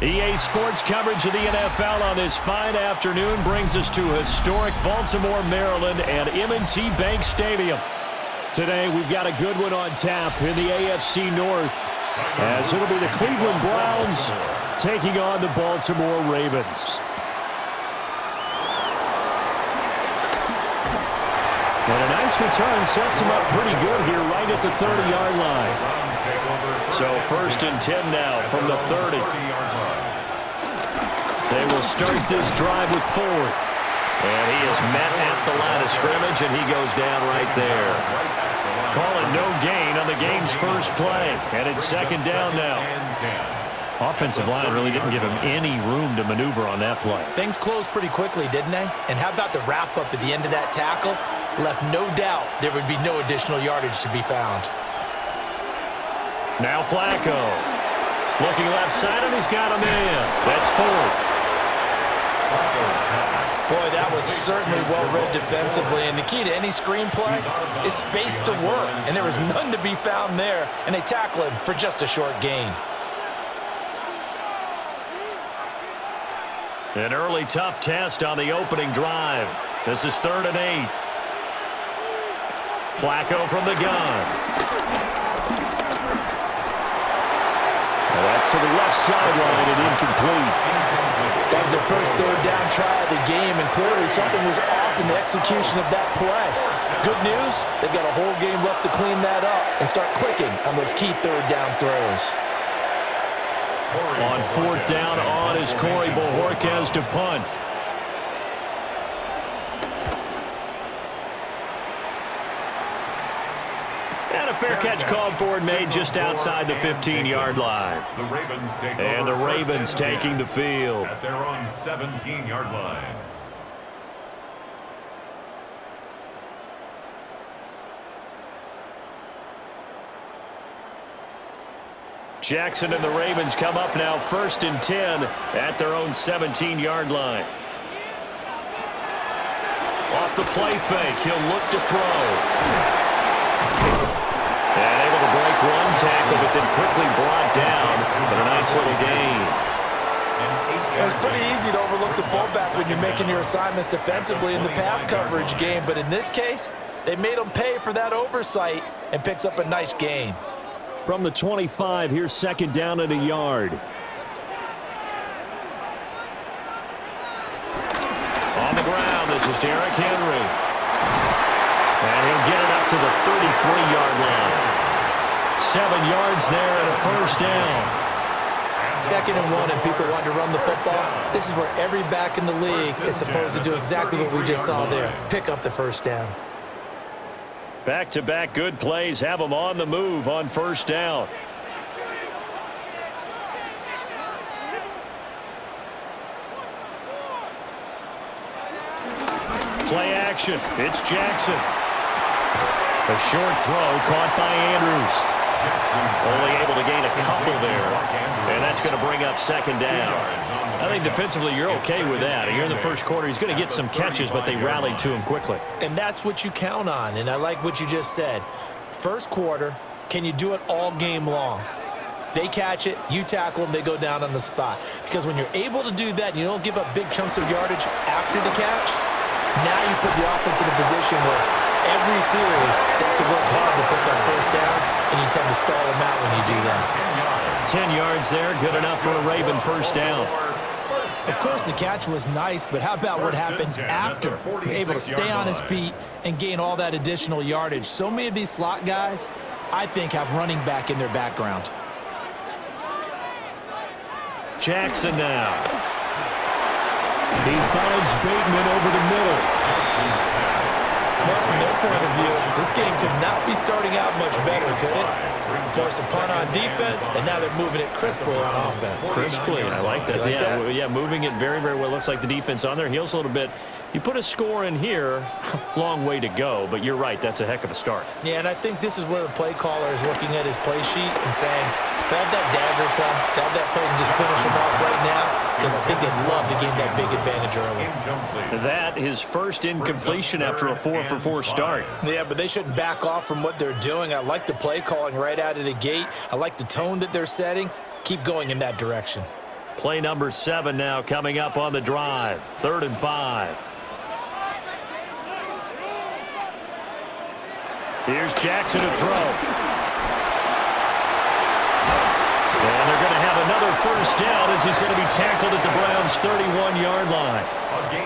EA Sports coverage of the NFL on this fine afternoon brings us to historic Baltimore, Maryland and M&T Bank Stadium. Today we've got a good one on tap in the AFC North, as it'll be the Cleveland Browns taking on the Baltimore Ravens. And a nice return sets them up pretty good here right at the 30-yard line. So 1st and 10 now from the 30. They will start this drive with Ford. And he is met at the line of scrimmage, and he goes down right there. Calling no gain on the game's first play. And it's 2nd down now. Offensive line really didn't give him any room to maneuver on that play. Things closed pretty quickly, didn't they? And how about the wrap-up at the end of that tackle? Left no doubt there would be no additional yardage to be found. Now Flacco. Looking left side, and he's got him in. That's Ford. Boy, that was certainly well-read defensively, and the key to any screenplay is space to work, and there was none to be found there, and they tackle him for just a short gain. An early tough test on the opening drive. This is 3rd and 8. Flacco from the gun. That's to the left sideline and incomplete. That was their first 3rd down try of the game, and clearly something was off in the execution of that play. Good news, they've got a whole game left to clean that up and start clicking on those key 3rd down throws. On 4th down on is Corey Bojorquez to punt. And a fair catch called for and made just outside the 15-yard line. And the Ravens taking the field. At their own 17-yard line. Jackson and the Ravens come up now 1st and 10 at their own 17-yard line. Off the play fake, he'll look to throw. And able to break one tackle, but then quickly brought down. But a nice little gain. It's pretty easy to overlook the fullback when you're making your assignments defensively in the pass coverage game. But in this case, they made him pay for that oversight and picks up a nice gain. From the 25, here's 2nd down and a yard. On the ground, this is Derrick Henry. And he'll get it up to the 33-yard line. 7 yards there and a 1st down. 2nd and 1, and people want to run the football. This is where every back in the league is supposed to do exactly what we just saw there. Pick up the 1st down. Back-to-back good plays have them on the move on 1st down. Play action. It's Jackson. A short throw caught by Andrews. Only able to gain a couple there. And that's going to bring up 2nd down. I think defensively you're okay with that. You're in the 1st quarter. He's going to get some catches, but they rallied to him quickly. And that's what you count on, and I like what you just said. 1st quarter, can you do it all game long? They catch it, you tackle them, they go down on the spot. Because when you're able to do that and you don't give up big chunks of yardage after the catch, now you put the offense in a position where every series they have to work hard to pick up 1st downs, and you tend to stall them out when you do that. 10 yards there, good enough for a Raven 1st down. Of course, the catch was nice, but how about what happened after? Able to stay on his feet and gain all that additional yardage. So many of these slot guys, I think, have running back in their background. Jackson now. He finds Bateman over the middle. Well, from their point of view, this game could not be starting out much better, could it? Force a punt on defense, and now they're moving it crisply on offense. Crisply, I like that. Yeah, moving it very, very well. Looks like the defense on their heels a little bit. You put a score in here, long way to go, but you're right, that's a heck of a start. Yeah, and I think this is where the play caller is looking at his play sheet and saying, to have that dagger play, to have that play and just finish him off right now, because I think they'd love to gain that big advantage early. That is first incompletion after a 4-for-4 start. Yeah, but they shouldn't back off from what they're doing. I like the play calling right out of the gate. I like the tone that they're setting. Keep going in that direction. Play number 7 now coming up on the drive. 3rd and 5. Here's Jackson to throw. And they're going to have another first down as he's going to be tackled at the Browns' 31-yard line.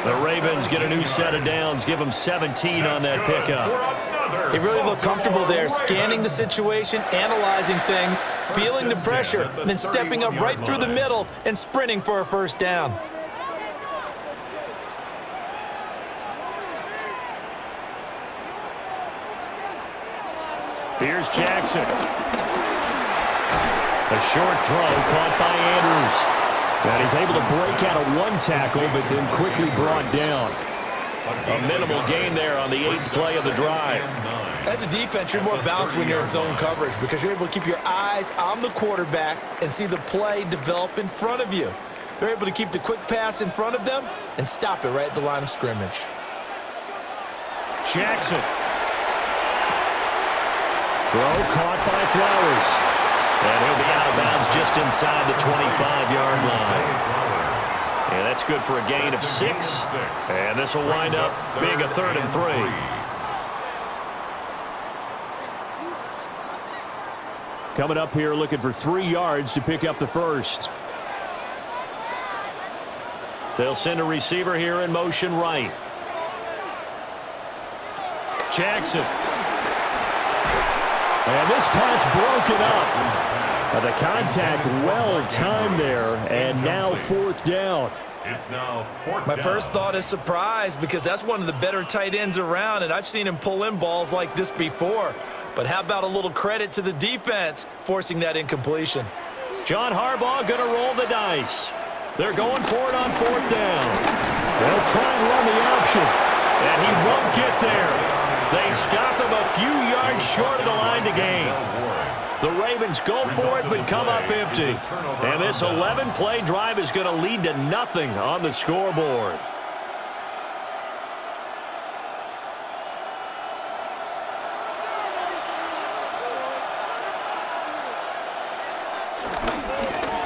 The Ravens get a new set of downs, give them 17 on that pickup. He really looked comfortable there, scanning the situation, analyzing things, feeling the pressure, and then stepping up right through the middle and sprinting for a first down. Here's Jackson. A short throw caught by Andrews. And he's able to break out of one tackle, but then quickly brought down. A minimal gain there on the 8th play of the drive. As a defense, you're more balanced when you're in zone coverage because you're able to keep your eyes on the quarterback and see the play develop in front of you. They're able to keep the quick pass in front of them and stop it right at the line of scrimmage. Jackson. Throw caught by Flowers. And he'll be out of bounds just inside the 25-yard line. And that's good for a gain of 6. And this will wind up being a 3rd and 3. Coming up here looking for 3 yards to pick up the first. They'll send a receiver here in motion right. Jackson. And this pass broken up. The contact well timed there, and now 4th down. It's now 4th My down. first thought is surprise because that's one of the better tight ends around, and I've seen him pull in balls like this before. But how about a little credit to the defense forcing that incompletion? John Harbaugh going to roll the dice. They're going for it on 4th down. They'll try and run the option, and he won't get there. They stop him a few yards short of the line to gain. The Ravens go for it but come up empty. And this 11-play drive is going to lead to nothing on the scoreboard.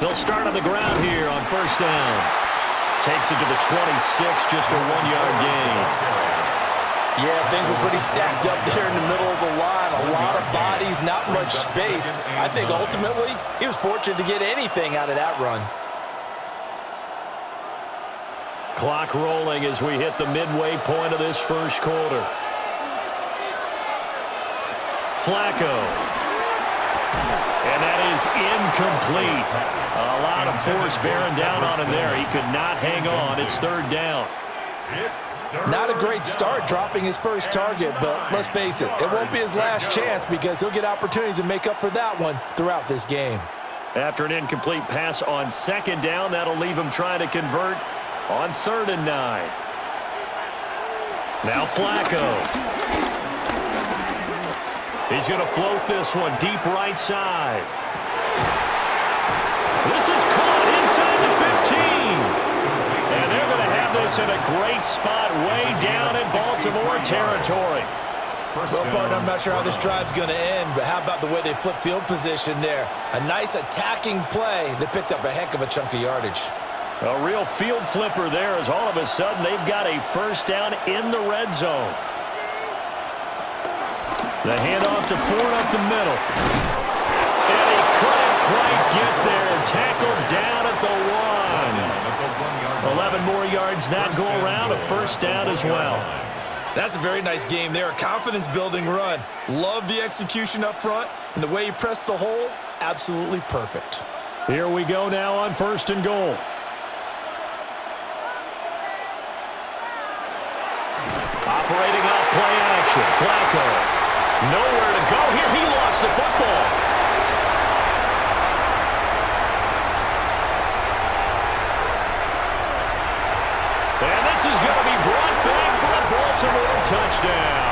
They'll start on the ground here on 1st down. Takes it to the 26, just a 1-yard gain. Yeah, things were pretty stacked up there in the middle of the line. A lot of bodies, not much space. I think ultimately he was fortunate to get anything out of that run. Clock rolling as we hit the midway point of this first quarter. Flacco. And that is incomplete. A lot of force bearing down on him there. He could not hang on. It's 3rd down. Not a great start dropping his first target, but let's face it, it won't be his last chance because he'll get opportunities to make up for that one throughout this game. After an incomplete pass on 2nd down, that'll leave him trying to convert on 3rd and 9. Now Flacco. He's going to float this one deep right side. This is caught inside the 15. And they're going to have this in a great spot way down in Baltimore territory. Well, partner, I'm not sure how this drive's going to end, but how about the way they flip field position there? A nice attacking play that picked up a heck of a chunk of yardage. A real field flipper there as all of a sudden they've got a first down in the red zone. The handoff to Ford up the middle. And he couldn't quite get there. Tackled down at the 1. 11 more yards that go around. A first down as well. That's a very nice game there. A confidence-building run. Love the execution up front. And the way he pressed the hole, absolutely perfect. Here we go now on 1st and goal. Operating off play action. Flacco. Nowhere to go here. He lost the football. And this is going to be brought back for a Baltimore touchdown.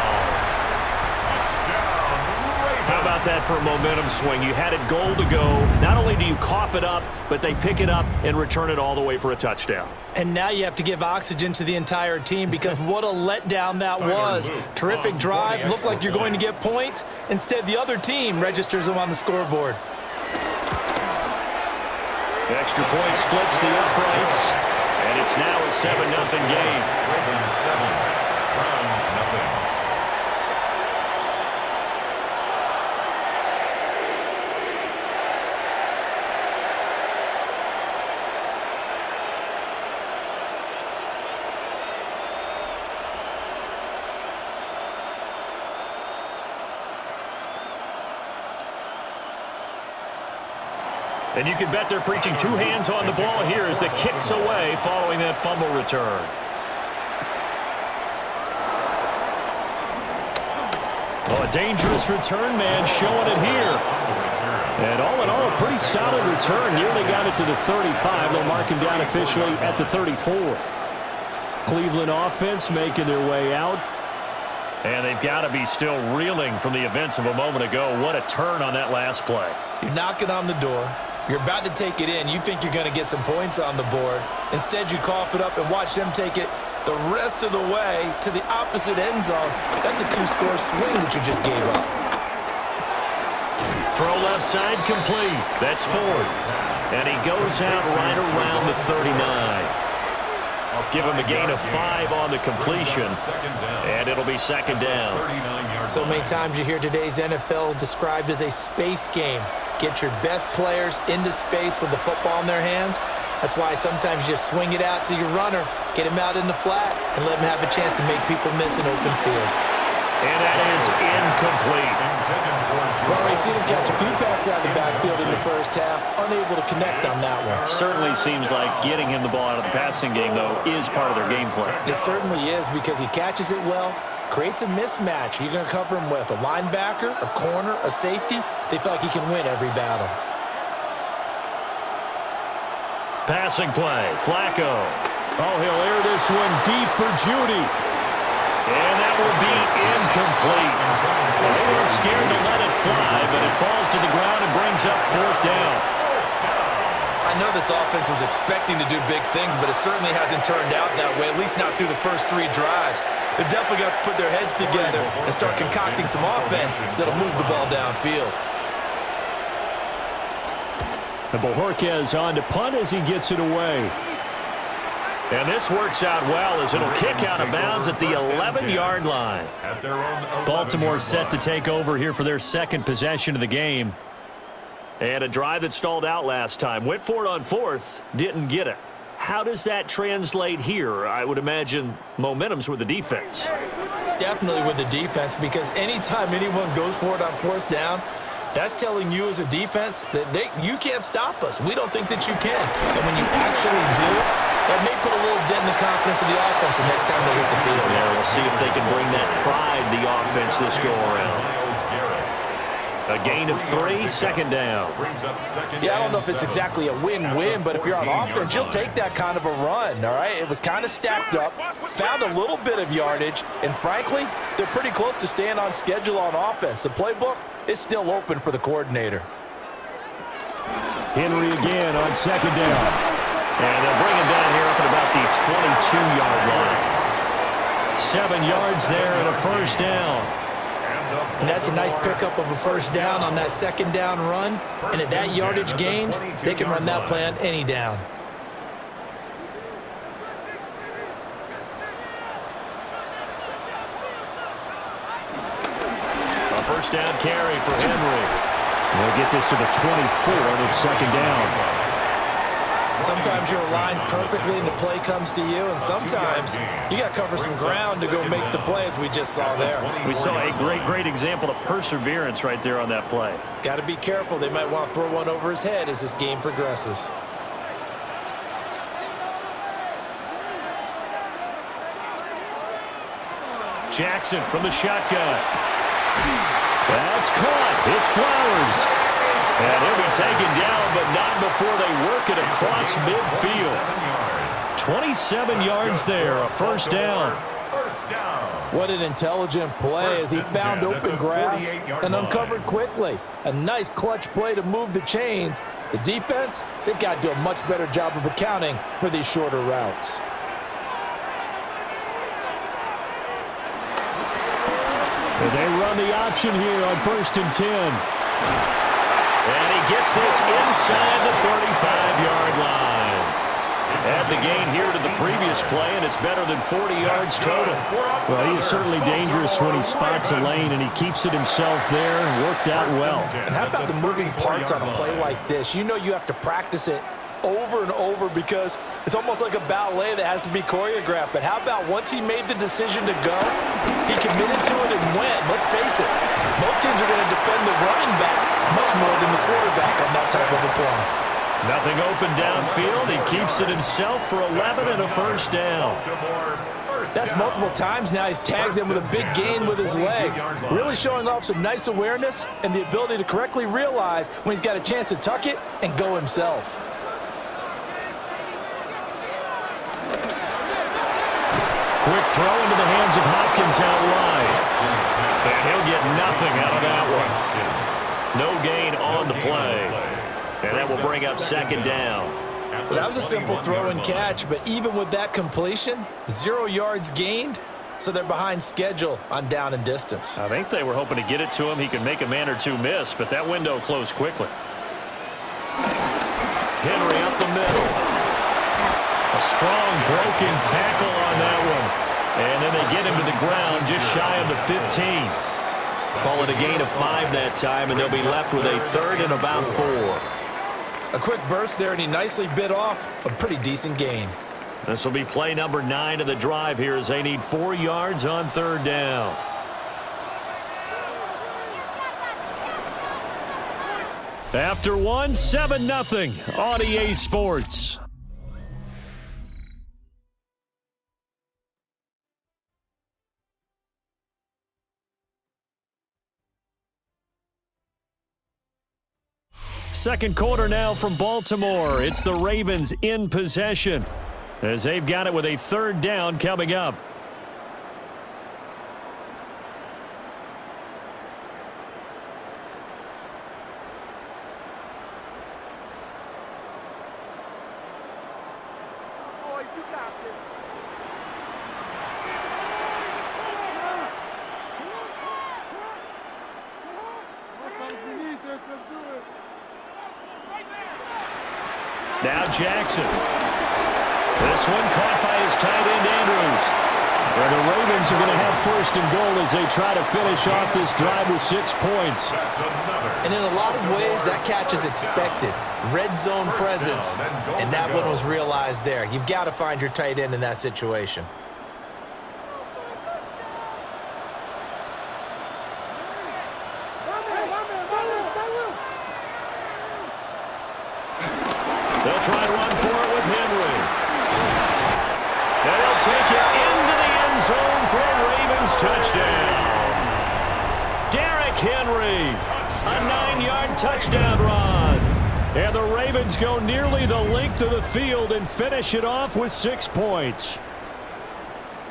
How about that for a momentum swing? You had it goal to go. Not only do you cough it up, but they pick it up and return it all the way for a touchdown. And now you have to give oxygen to the entire team because what a letdown that was. Terrific drive. Looked like you're going to get points. Instead, the other team registers them on the scoreboard. Extra point splits the uprights, and it's now a 7-0 game. Cleveland 7, Browns nothing. And you can bet they're preaching two hands on the ball here as the kick's away following that fumble return. Oh, a dangerous return man showing it here. And all in all, a pretty solid return. Nearly got it to the 35. They'll mark him down officially at the 34. Cleveland offense making their way out. And they've got to be still reeling from the events of a moment ago. What a turn on that last play. You're knocking on the door. You're about to take it in. You think you're going to get some points on the board. Instead, you cough it up and watch them take it the rest of the way to the opposite end zone. That's a two-score swing that you just gave up. Throw left side complete. That's Ford. And he goes out right around the 39. Give him a gain of 5 on the completion. And it'll be second down. So many times you hear today's NFL described as a space game. Get your best players into space with the football in their hands. That's why sometimes you just swing it out to your runner, get him out in the flat, and let him have a chance to make people miss an open field. And that is incomplete. Well, we've seen him catch a few passes out of the backfield in the first half, unable to connect on that one. Certainly seems like getting him the ball out of the passing game, though, is part of their game plan. It certainly is because he catches it well, creates a mismatch. You're going to cover him with a linebacker, a corner, a safety. They feel like he can win every battle. Passing play, Flacco. Oh, he'll air this one deep for Judy. And that will be incomplete. They weren't scared to let it fly, but it falls to the ground and brings up fourth down. I know this offense was expecting to do big things, but it certainly hasn't turned out that way, at least not through the first 3 drives. They're definitely going to have to put their heads together and start concocting some offense that'll move the ball downfield. And Bojorquez on to punt as he gets it away. And this works out well as it'll kick out of bounds at the 11-yard line. Baltimore set to take over here for their second possession of the game. And a drive that stalled out last time. Went for it on fourth, didn't get it. How does that translate here? I would imagine momentum's with the defense. Definitely with the defense, because anytime anyone goes for it on fourth down, that's telling you as a defense that you can't stop us. We don't think that you can. And when you actually do, that may put a little dent in the confidence of the offense the next time they hit the field. Yeah, we'll see if they can bring that pride to the offense this go-around. A gain of 3, second down. Yeah, I don't know if it's exactly a win-win, but if you're on offense, you'll take that kind of a run, all right? It was kind of stacked up, found a little bit of yardage, and frankly, they're pretty close to staying on schedule on offense. The playbook is still open for the coordinator. Henry again on second down. And they'll bring him down here up at about the 22-yard line. 7 yards there and a first down. And that's a nice pickup of a first down on that second down run. And at that yardage gained, they can run that play on any down. A first down carry for Henry. They'll get this to the 24, and it's second down. Sometimes you're aligned perfectly and the play comes to you, and sometimes you got to cover some ground to go make the play, as we just saw there. We saw a great example of perseverance right there on that play. Got to be careful. They might want to throw one over his head as this game progresses. Jackson from the shotgun. That's caught. It's Flowers. And he'll be taken down, but not before they work it across midfield. 27 yards there, a first down. What an intelligent play as he found open grass and uncovered quickly. A nice clutch play to move the chains. The defense, they've got to do a much better job of accounting for these shorter routes. And they run the option here on 1st and 10. And he gets this inside the 35-yard line. Add the gain here to the previous play, and it's better than 40 yards total. Well, he is certainly dangerous when he spots a lane, and he keeps it himself there. Worked out well. And how about the moving parts on a play like this? You know you have to practice it over and over because it's almost like a ballet that has to be choreographed. But how about once he made the decision to go, he committed to it and went. Let's face it, most teams are going to defend the running back much more than the quarterback on that type of a play. Nothing open downfield. He keeps it himself for 11 and a first down. That's multiple times now. He's tagged him with a big gain with his legs. Really showing off some nice awareness and the ability to correctly realize when he's got a chance to tuck it and go himself. Quick throw into the hands of Hopkins out wide. And he'll get nothing out of that one. No gain on the play. And that will bring up second down. Well, that was a simple throw and catch, but even with that completion, 0 yards gained, so they're behind schedule on down and distance. I think they were hoping to get it to him. He could make a man or two miss, but that window closed quickly. Henry up the middle. A strong broken tackle on that one. And then they get him to the ground just shy of the 15. Call it a gain of 5 that time, and they'll be left with a third and about 4. A quick burst there, and he nicely bit off a pretty decent gain. This will be play number 9 of the drive here as they need 4 yards on third down. After one, 7-0 on EA Sports. Second quarter now from Baltimore. It's the Ravens in possession as they've got it with a third down coming up. Now Jackson. This one caught by his tight end Andrews. And the Ravens are going to have first and goal as they try to finish off this drive with 6 points. And in a lot of ways, that catch is expected. Red zone presence, and that one was realized there. You've got to find your tight end in that situation. They'll try to run for it with Henry. And they'll take it into the end zone for a Ravens touchdown. Derrick Henry, a 9-yard touchdown run. And the Ravens go nearly the length of the field and finish it off with 6 points.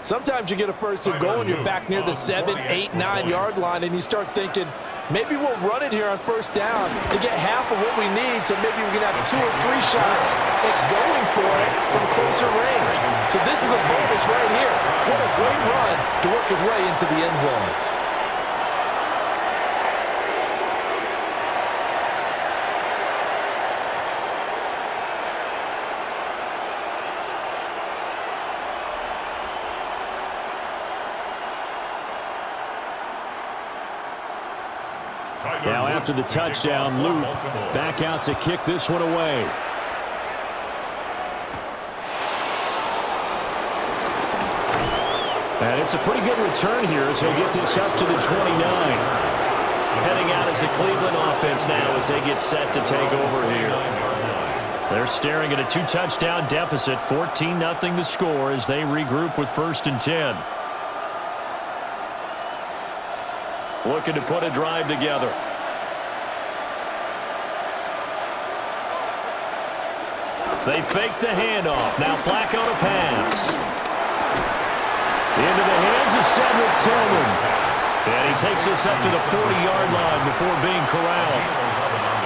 Sometimes you get a first and goal and you're back near the 7, 8, 9-yard line and you start thinking, maybe we'll run it here on first down to get half of what we need, so maybe we can have 2 or 3 shots at going for it from closer range. So this is a bonus right here. What a great run to work his way into the end zone. Now after the touchdown, Luke back out to kick this one away. And it's a pretty good return here as he'll get this up to the 29. Heading out as the Cleveland offense now as they get set to take over here. They're staring at a 2-touchdown deficit, 14-0 the score as they regroup with first and 10. Looking to put a drive together. They fake the handoff. Now Flacco to pass. Into the hands of Cedric Tillman. And he takes this up to the 40-yard line before being corralled.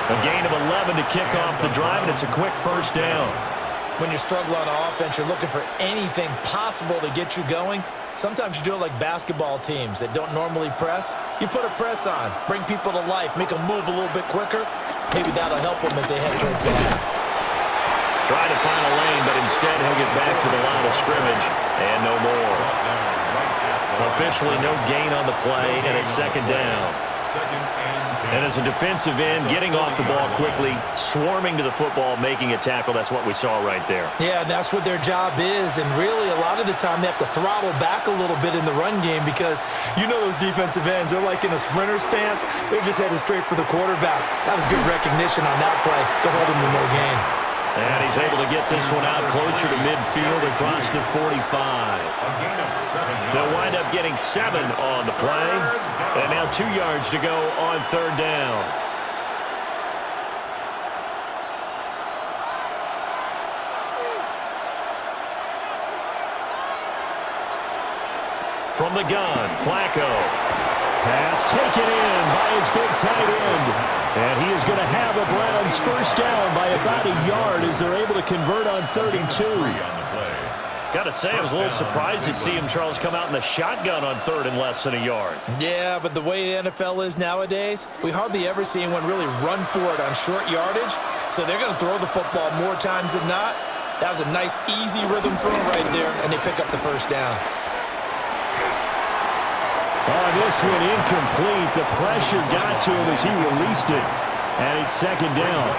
A gain of 11 to kick off the drive, and it's a quick first down. When you struggle on offense, you're looking for anything possible to get you going. Sometimes you do it like basketball teams that don't normally press. You put a press on, bring people to life, make them move a little bit quicker. Maybe that'll help them as they head towards the half. Trying to find a lane, but instead he'll get back to the line of scrimmage, and no more. Officially no gain on the play, and it's second down. And as a defensive end, getting off the ball quickly, swarming to the football, making a tackle, that's what we saw right there. Yeah, and that's what their job is, and really a lot of the time they have to throttle back a little bit in the run game because you know those defensive ends, they're like in a sprinter stance. They're just headed straight for the quarterback. That was good recognition on that play to hold him to no gain. And he's able to get this one out closer to midfield across the 45. They'll wind up getting 7 on the play. And now 2 yards to go on third down. From the gun, Flacco. Pass taken in by his big tight end. And he is going to have the Browns first down by about a yard as they're able to convert on 32. Got to say, I was a little surprised to see him, Charles, come out in the shotgun on third and less than a yard. Yeah, but the way the NFL is nowadays, we hardly ever see anyone really run for it on short yardage. So they're going to throw the football more times than not. That was a nice, easy rhythm throw right there, and they pick up the first down. Oh, this one incomplete. The pressure got to him as he released it. And it's second down.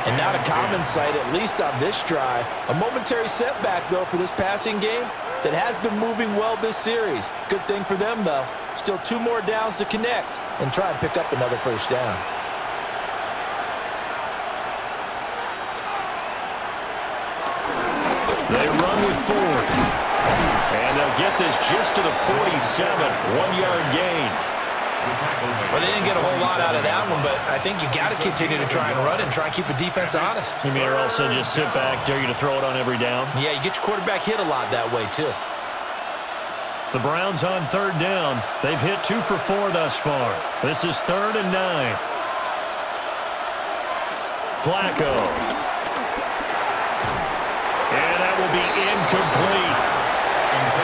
And not a common sight, at least on this drive. A momentary setback, though, for this passing game that has been moving well this series. Good thing for them, though. Still 2 more downs to connect and try and pick up another first down. They run with 4. And they'll get this just to the 47, 1-yard gain. Well, they didn't get a whole lot out of that one, but I think you got to continue to try and run and try and keep the defense honest. You mean also just sit back, dare you to throw it on every down? Yeah, you get your quarterback hit a lot that way, too. The Browns on third down. They've hit 2 for 4 thus far. This is 3rd and 9. Flacco. And that will be incomplete.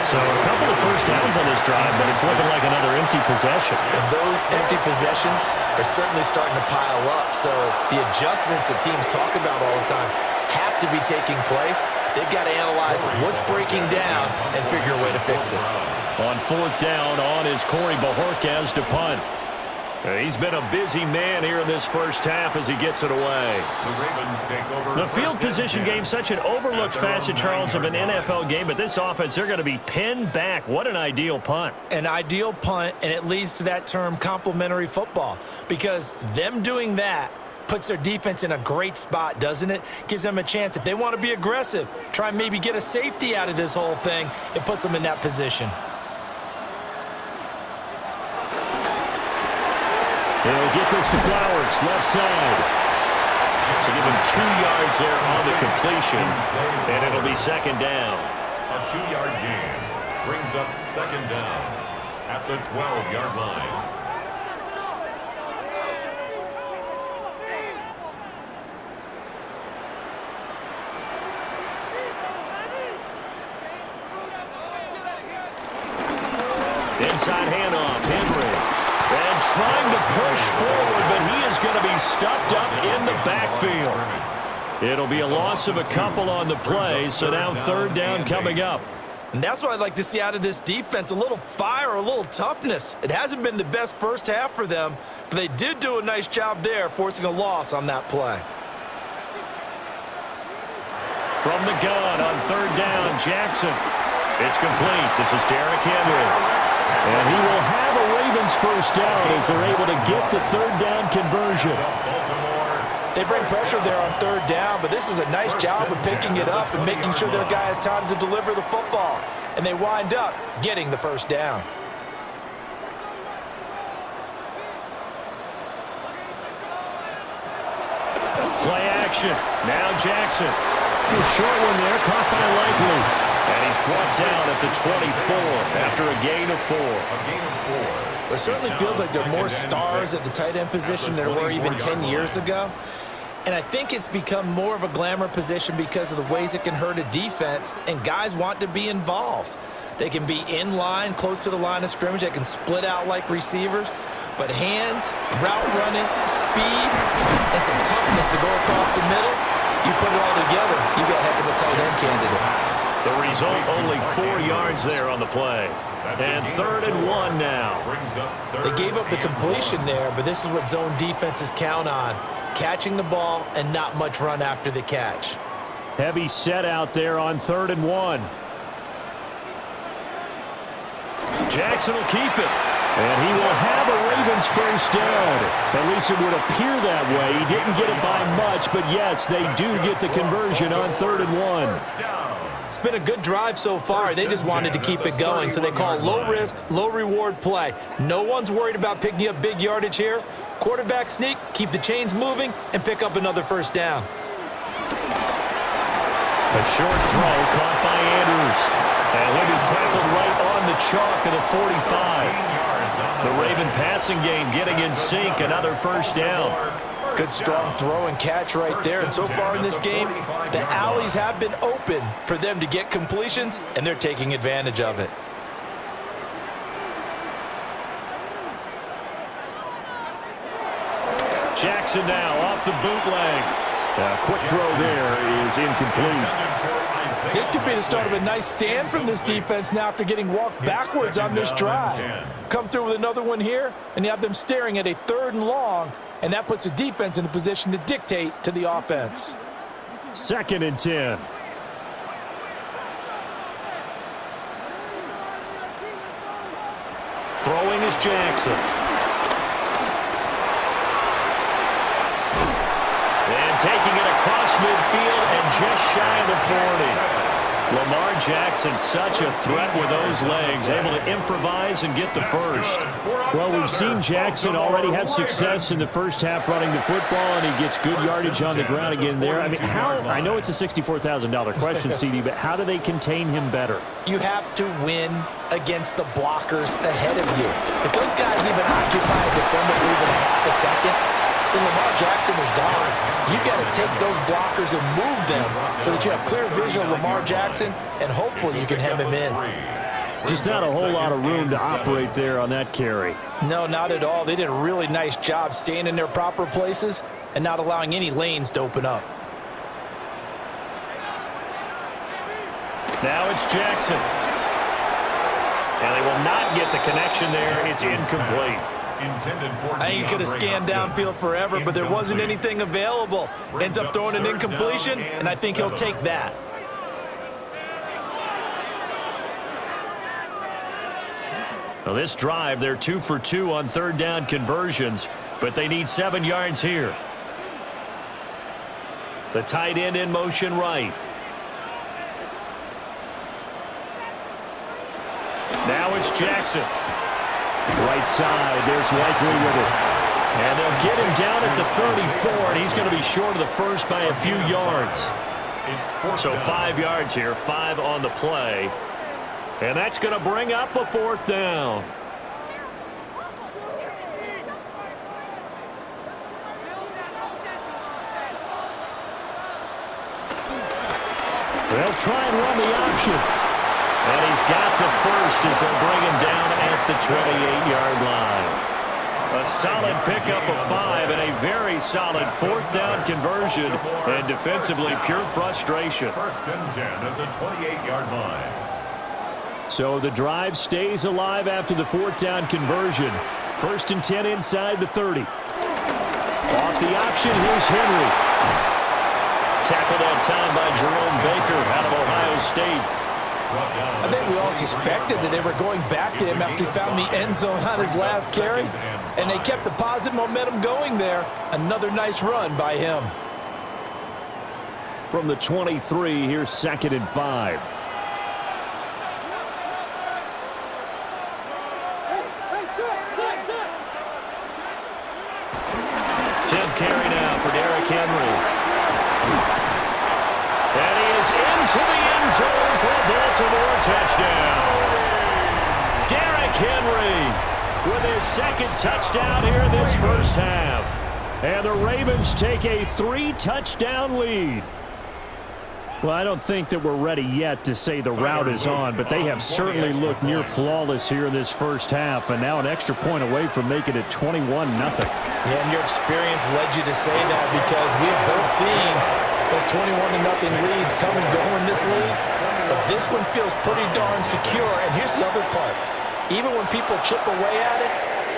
So a couple of first downs on this drive, but it's looking like another empty possession. And those empty possessions are certainly starting to pile up. So the adjustments that teams talk about all the time have to be taking place. They've got to analyze what's breaking down and figure a way to fix it. On 4th down, on is Corey Bojorquez to punt. He's been a busy man here in this first half as he gets it away. The Ravens take over. The field position game, such an overlooked facet, Charles, of an NFL game, but this offense, they're going to be pinned back. What an ideal punt. An ideal punt, and it leads to that term complementary football, because them doing that puts their defense in a great spot, doesn't it? Gives them a chance. If they want to be aggressive, try and maybe get a safety out of this whole thing, it puts them in that position. They'll get this to Flowers, left side. So give him 2 yards there on the completion, and it'll be second down. A 2-yard gain brings up second down at the 12-yard line. Inside handoff, Henry. And trying to push forward, but he is going to be stuffed up in the backfield. It'll be a loss of a couple on the play, so now third down coming up. And that's what I'd like to see out of this defense, a little fire, a little toughness. It hasn't been the best first half for them, but they did do a nice job there, forcing a loss on that play. From the gun on third down, Jackson. It's complete. This is Derrick Henry. And he will have a Ravens first down as they're able to get the third down conversion. They bring pressure there on third down, but this is a nice job of picking it up and making sure their guy has time to deliver the football. And they wind up getting the first down. Play action. Now Jackson. A short one there, caught by Likely. And he's brought down at the 24 after a gain of 4. It certainly feels like there are more stars at the tight end position than there were even 10 years ago. And I think it's become more of a glamour position because of the ways it can hurt a defense, and guys want to be involved. They can be in line, close to the line of scrimmage. They can split out like receivers. But hands, route running, speed, and some toughness to go across the middle, you put it all together, you got a heck of a tight end candidate. The result, only 4 yards there on the play. And 3rd and 1 now. They gave up the completion there, but this is what zone defenses count on. Catching the ball and not much run after the catch. Heavy set out there on 3rd and 1. Jackson will keep it. And he will have a Ravens first down. At least it would appear that way. He didn't get it by much, but yes, they do get the conversion on 3rd and 1. It's been a good drive so far. They just wanted to keep it going, so they call low-risk, low-reward play. No one's worried about picking up big yardage here. Quarterback sneak, keep the chains moving, and pick up another first down. A short throw caught by Andrews. And he'll be tackled right on the chalk of the 45. The Raven passing game getting in sync, another first down. Good strong throw and catch right there. And so far in this game, the alleys have been open for them to get completions, and they're taking advantage of it. Jackson now off the bootleg. A quick throw there is incomplete. This could be the start of a nice stand from this defense now after getting walked backwards on this drive. Come through with another one here, and you have them staring at a 3rd and long, and that puts the defense in a position to dictate to the offense. 2nd and 10. Throwing is Jackson. And taking it across midfield and just shy of the 40. Lamar Jackson, such a threat with those legs, able to improvise and get the first. Well, we've seen Jackson already have success in the first half running the football, and he gets good yardage on the ground again there. I mean, I know it's a $64,000 question, CD, but how do they contain him better? You have to win against the blockers ahead of you. If those guys even occupy a defender for even half a second, then Lamar Jackson is gone. You've got to take those blockers and move them so that you have clear vision of Lamar Jackson, and hopefully you can hem him in. Just not a whole lot of room to operate there on that carry. No, not at all. They did a really nice job staying in their proper places and not allowing any lanes to open up. Now it's Jackson. And they will not get the connection there. It's incomplete. I think he could have scanned downfield forever, but there wasn't anything available. Ends up throwing an incompletion, and I think he'll take that. Well, this drive, they're 2 for 2 on 3rd down conversions, but they need 7 yards here. The tight end in motion right. Now it's Jackson. Right side, there's Likely with it. And they'll get him down at the 34, and he's going to be short of the first by a few yards. So 5 yards here, 5 on the play. And that's going to bring up a 4th down. They'll try and run the option. And he's got the first as they'll bring him down at the 28-yard line. A solid pickup of 5 and a very solid 4th down conversion. And defensively, pure frustration. 1st and 10 at the 28-yard line. So the drive stays alive after the 4th down conversion. 1st and 10 inside the 30. Off the option, here's Henry. Tackled on time by Jerome Baker out of Ohio State. I think we all suspected that they were going back to him after he found the end zone on his last carry, and they kept the positive momentum going there. Another nice run by him. From the 23, here's 2nd and 5. 10th carry now for Derrick Henry. And he is into the end zone for a Baltimore touchdown. Derrick Henry with his 2nd touchdown here in this first half. And the Ravens take a 3-touchdown lead. Well, I don't think that we're ready yet to say the route is on, but they have certainly looked near flawless here in this first half, and now an extra point away from making it 21-0. Yeah, and your experience led you to say that because we have both seen those 21-0 leads come and go in this league, but this one feels pretty darn secure, and here's the other part. Even when people chip away at it,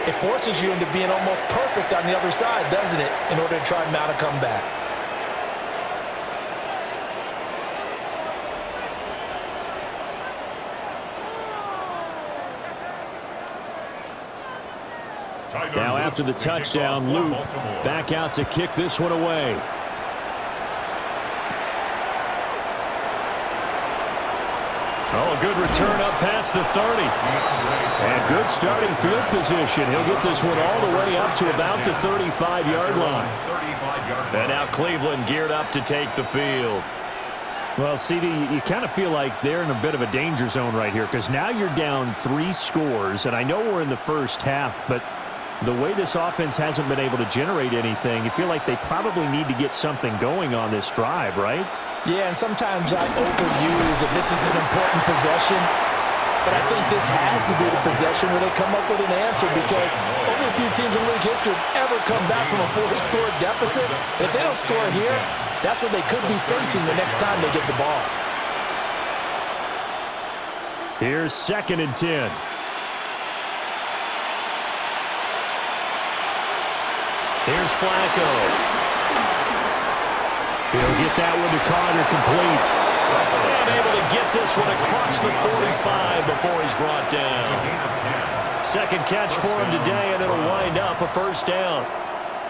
it forces you into being almost perfect on the other side, doesn't it, in order to try and mount a comeback. Now after the touchdown, Luke back out to kick this one away. Oh, a good return up past the 30. And good starting field position. He'll get this one all the way up to about the 35-yard line. And now Cleveland geared up to take the field. Well, CD, you kind of feel like they're in a bit of a danger zone right here because now you're down 3 scores, and I know we're in the first half, but the way this offense hasn't been able to generate anything, you feel like they probably need to get something going on this drive, right? Yeah, and sometimes I overuse that this is an important possession, but I think this has to be the possession where they come up with an answer because only a few teams in league history have ever come back from a 4-score deficit. If they don't score here, that's what they could be facing the next time they get the ball. Here's 2nd and 10. Here's Flacco. He'll get that one to Carter complete. And able to get this one across the 45 before he's brought down. 2nd catch for him today, and it'll wind up a first down.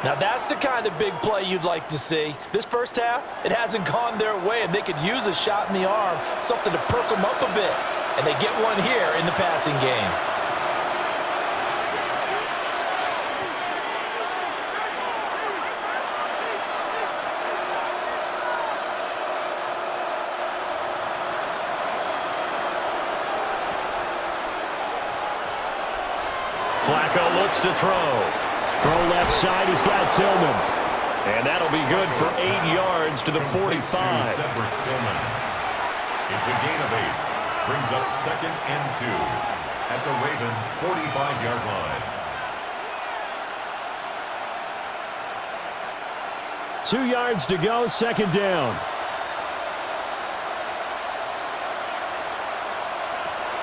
Now that's the kind of big play you'd like to see. This first half, it hasn't gone their way, and they could use a shot in the arm, something to perk them up a bit. And they get one here in the passing game. Flacco looks to throw. Throw left side, he's got Tillman. And that'll be good for 8 yards to the 45. It's a gain of 8. Brings up 2nd and 2 at the Ravens' 45-yard line. 2 yards to go, 2nd down.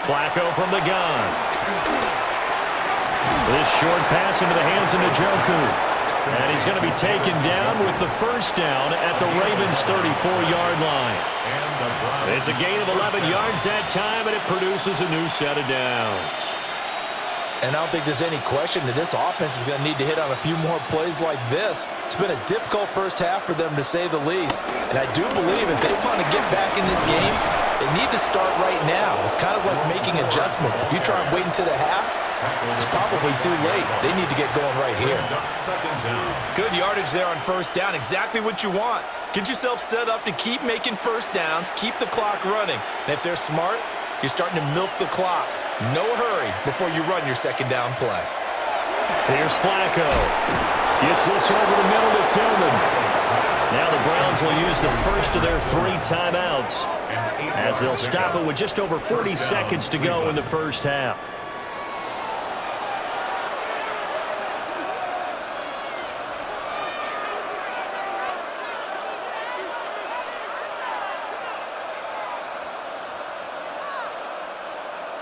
Flacco from the gun. This short pass into the hands of Njoku. And he's going to be taken down with the first down at the Ravens' 34-yard line. It's a gain of 11 yards that time, and it produces a new set of downs. And I don't think there's any question that this offense is going to need to hit on a few more plays like this. It's been a difficult first half for them, to say the least. And I do believe if they want to get back in this game, they need to start right now. It's kind of like making adjustments. If you try and wait until the half, it's probably too late. They need to get going right here. Good yardage there on first down. Exactly what you want. Get yourself set up to keep making first downs, keep the clock running. And if they're smart, you're starting to milk the clock. No hurry before you run your second down play. Here's Flacco. Gets this over the middle to Tillman. Now the Browns will use the first of their 3 timeouts as they'll stop it with just over 40 seconds to go in the first half.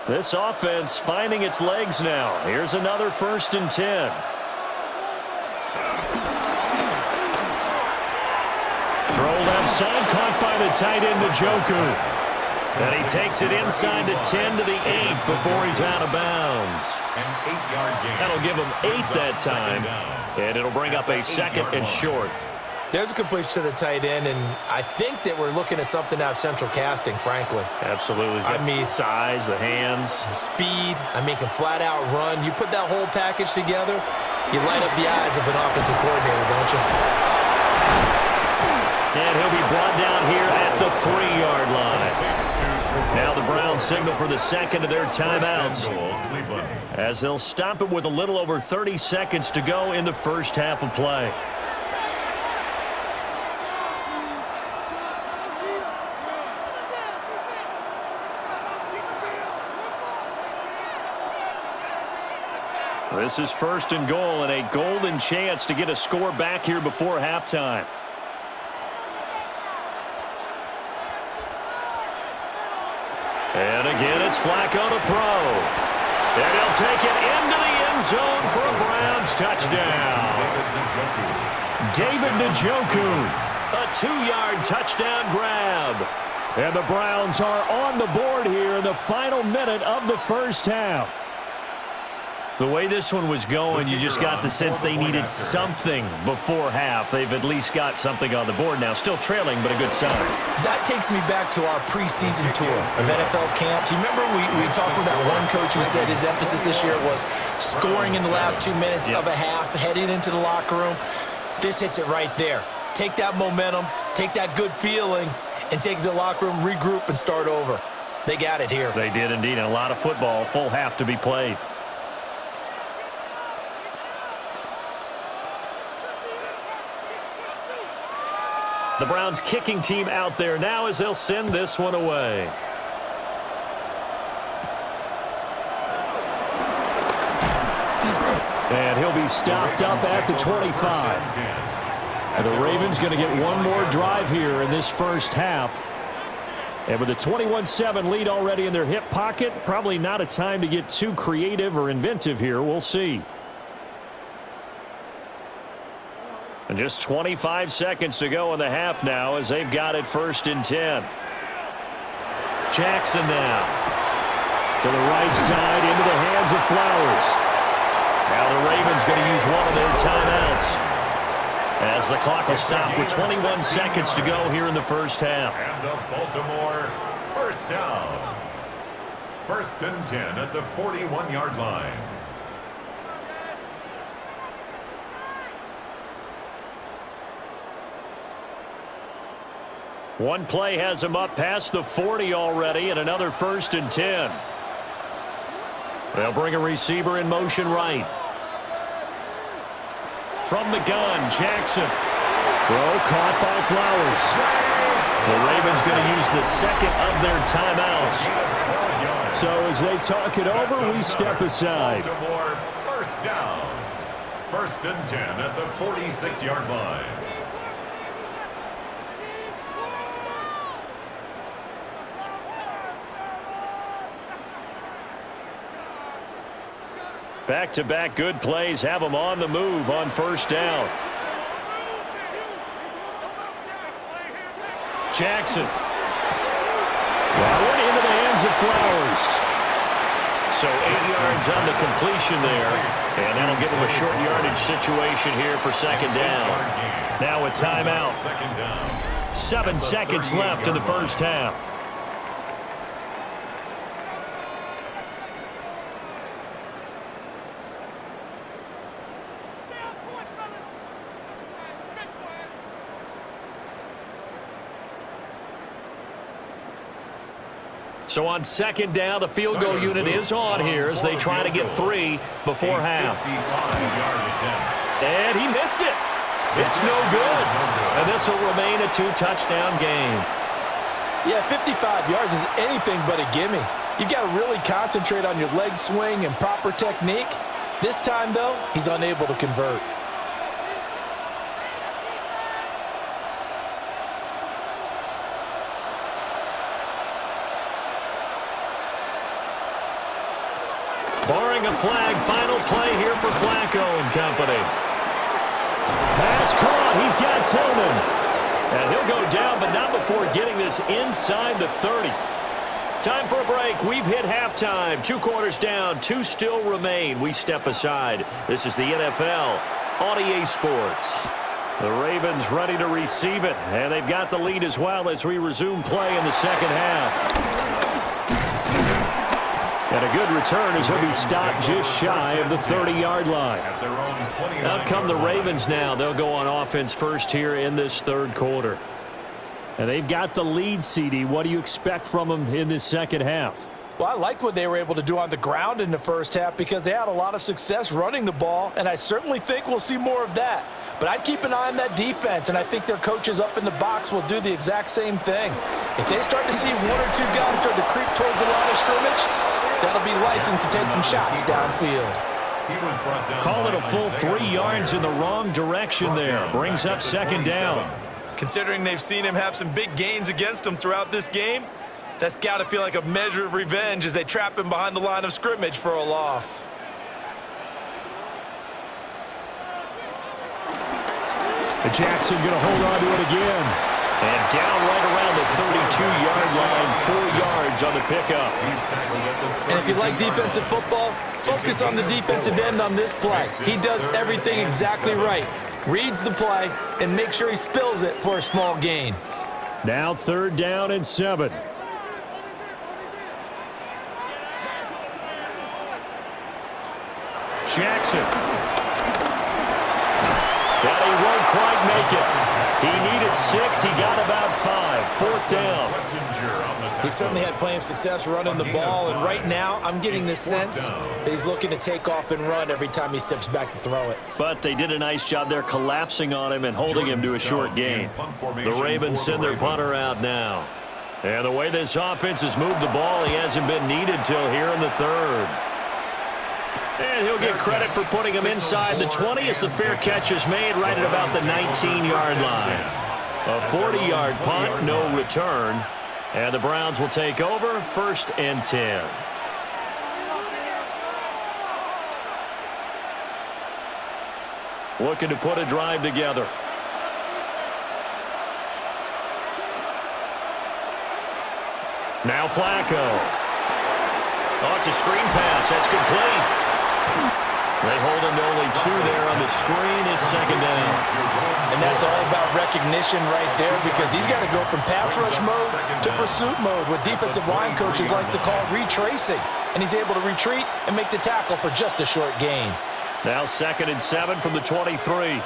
This offense finding its legs now. Here's another 1st and 10. Throw left side, caught by the tight end Njoku. And he takes it inside the 10 to the 8 before he's out of bounds. That'll give him 8 that time. And it'll bring up a 2nd and short. There's a completion to the tight end, and I think that we're looking at something out of central casting, frankly. Absolutely. I mean, size, the hands. Speed, can flat out run. You put that whole package together, you light up the eyes of an offensive coordinator, don't you? And he'll be brought down here at the 3-yard line. Now the Browns signal for the 2nd of their timeouts, as they'll stop it with a little over 30 seconds to go in the first half of play. This is 1st and goal and a golden chance to get a score back here before halftime. And again, it's Flacco to throw. And he'll take it into the end zone for a Browns touchdown. David Njoku, a 2-yard touchdown grab. And the Browns are on the board here in the final minute of the first half. The way this one was going, you just got the sense they needed something before half. They've at least got something on the board now. Still trailing, but a good sign. That takes me back to our preseason tour of NFL camps. You remember we talked with that one coach who said his emphasis this year was scoring in the last 2 minutes of a half, heading into the locker room. This hits it right there. Take that momentum, take that good feeling, and take it to the locker room, regroup, and start over. They got it here. They did indeed, and a lot of football, full half to be played. The Browns kicking team out there now as they'll send this one away. And he'll be stopped up at the 25. And the Ravens going to get one more drive here in this first half. And with a 21-7 lead already in their hip pocket, probably not a time to get too creative or inventive here. We'll see. And just 25 seconds to go in the half now as they've got it 1st and 10. Jackson now to the right side into the hands of Flowers. Now the Ravens going to use one of their timeouts as the clock will stop with 21 seconds to go here in the first half. And the Baltimore first down. 1st and 10 at the 41-yard line. One play has him up past the 40 already, and another 1st and 10. They'll bring a receiver in motion right. From the gun, Jackson. Throw caught by Flowers. The Ravens going to use the second of their timeouts. So as they talk it over, we step aside. Baltimore first down. 1st and 10 at the 46-yard line. Back-to-back good plays have them on the move on 1st down. Jackson. That one into the hands of Flowers. So 8 yards on the completion there. And that'll give them a short yardage situation here for 2nd down. Now a timeout. 7 seconds left in the first half. So on 2nd down, the field goal unit is on here as they try to get 3 before half. And he missed it. It's no good. And this will remain a 2-touchdown game. Yeah, 55 yards is anything but a gimme. You've got to really concentrate on your leg swing and proper technique. This time, though, he's unable to convert. Barring a flag, final play here for Flacco and company. Pass caught. He's got Tillman. And he'll go down, but not before getting this inside the 30. Time for a break. We've hit halftime. 2 quarters down. 2 still remain. We step aside. This is the NFL on EA Sports. The Ravens ready to receive it. And they've got the lead as well as we resume play in the second half. And a good return as he'll be stopped just shy of the 30-yard line. Out come the Ravens now. They'll go on offense first here in this 3rd quarter. And they've got the lead, CD. What do you expect from them in this second half? Well, I liked what they were able to do on the ground in the first half because they had a lot of success running the ball, and I certainly think we'll see more of that. But I'd keep an eye on that defense, and I think their coaches up in the box will do the exact same thing. If they start to see 1 or 2 guys start to creep towards the line of scrimmage, that'll be licensed to take some shots downfield. was brought down. Call it a full 3 yards in the wrong direction there. Brings up second down. Considering they've seen him have some big gains against him throughout this game, that's got to feel like a measure of revenge as they trap him behind the line of scrimmage for a loss. Jackson going to hold on to it again. And down right around the 32-yard line, 4 yards on the pickup. And if you like defensive football, focus on the defensive end on this play. He does everything exactly right. Reads the play and makes sure he spills it for a small gain. Now 3rd down and 7. Jackson. But he won't quite make it. He needed 6. He got about 5. 4th down. He certainly had plenty of success running the ball, and right now I'm getting the sense that he's looking to take off and run every time he steps back to throw it. But they did a nice job there collapsing on him and holding him to a short gain. The Ravens send their punter out now. And the way this offense has moved the ball, he hasn't been needed till here in the 3rd. And he'll get credit for putting him inside the 20 as the fair catch is made right at about the 19-yard line. A 40-yard punt, no return. And the Browns will take over, 1st and 10. Looking to put a drive together. Now Flacco. Oh, it's a screen pass. That's complete. They hold him to only 2 there on the screen. It's 2nd down. And that's all about recognition right there, because he's got to go from pass rush mode to pursuit mode, what defensive line coaches like to call retracing. And he's able to retreat and make the tackle for just a short gain. Now 2nd and 7 from the 23.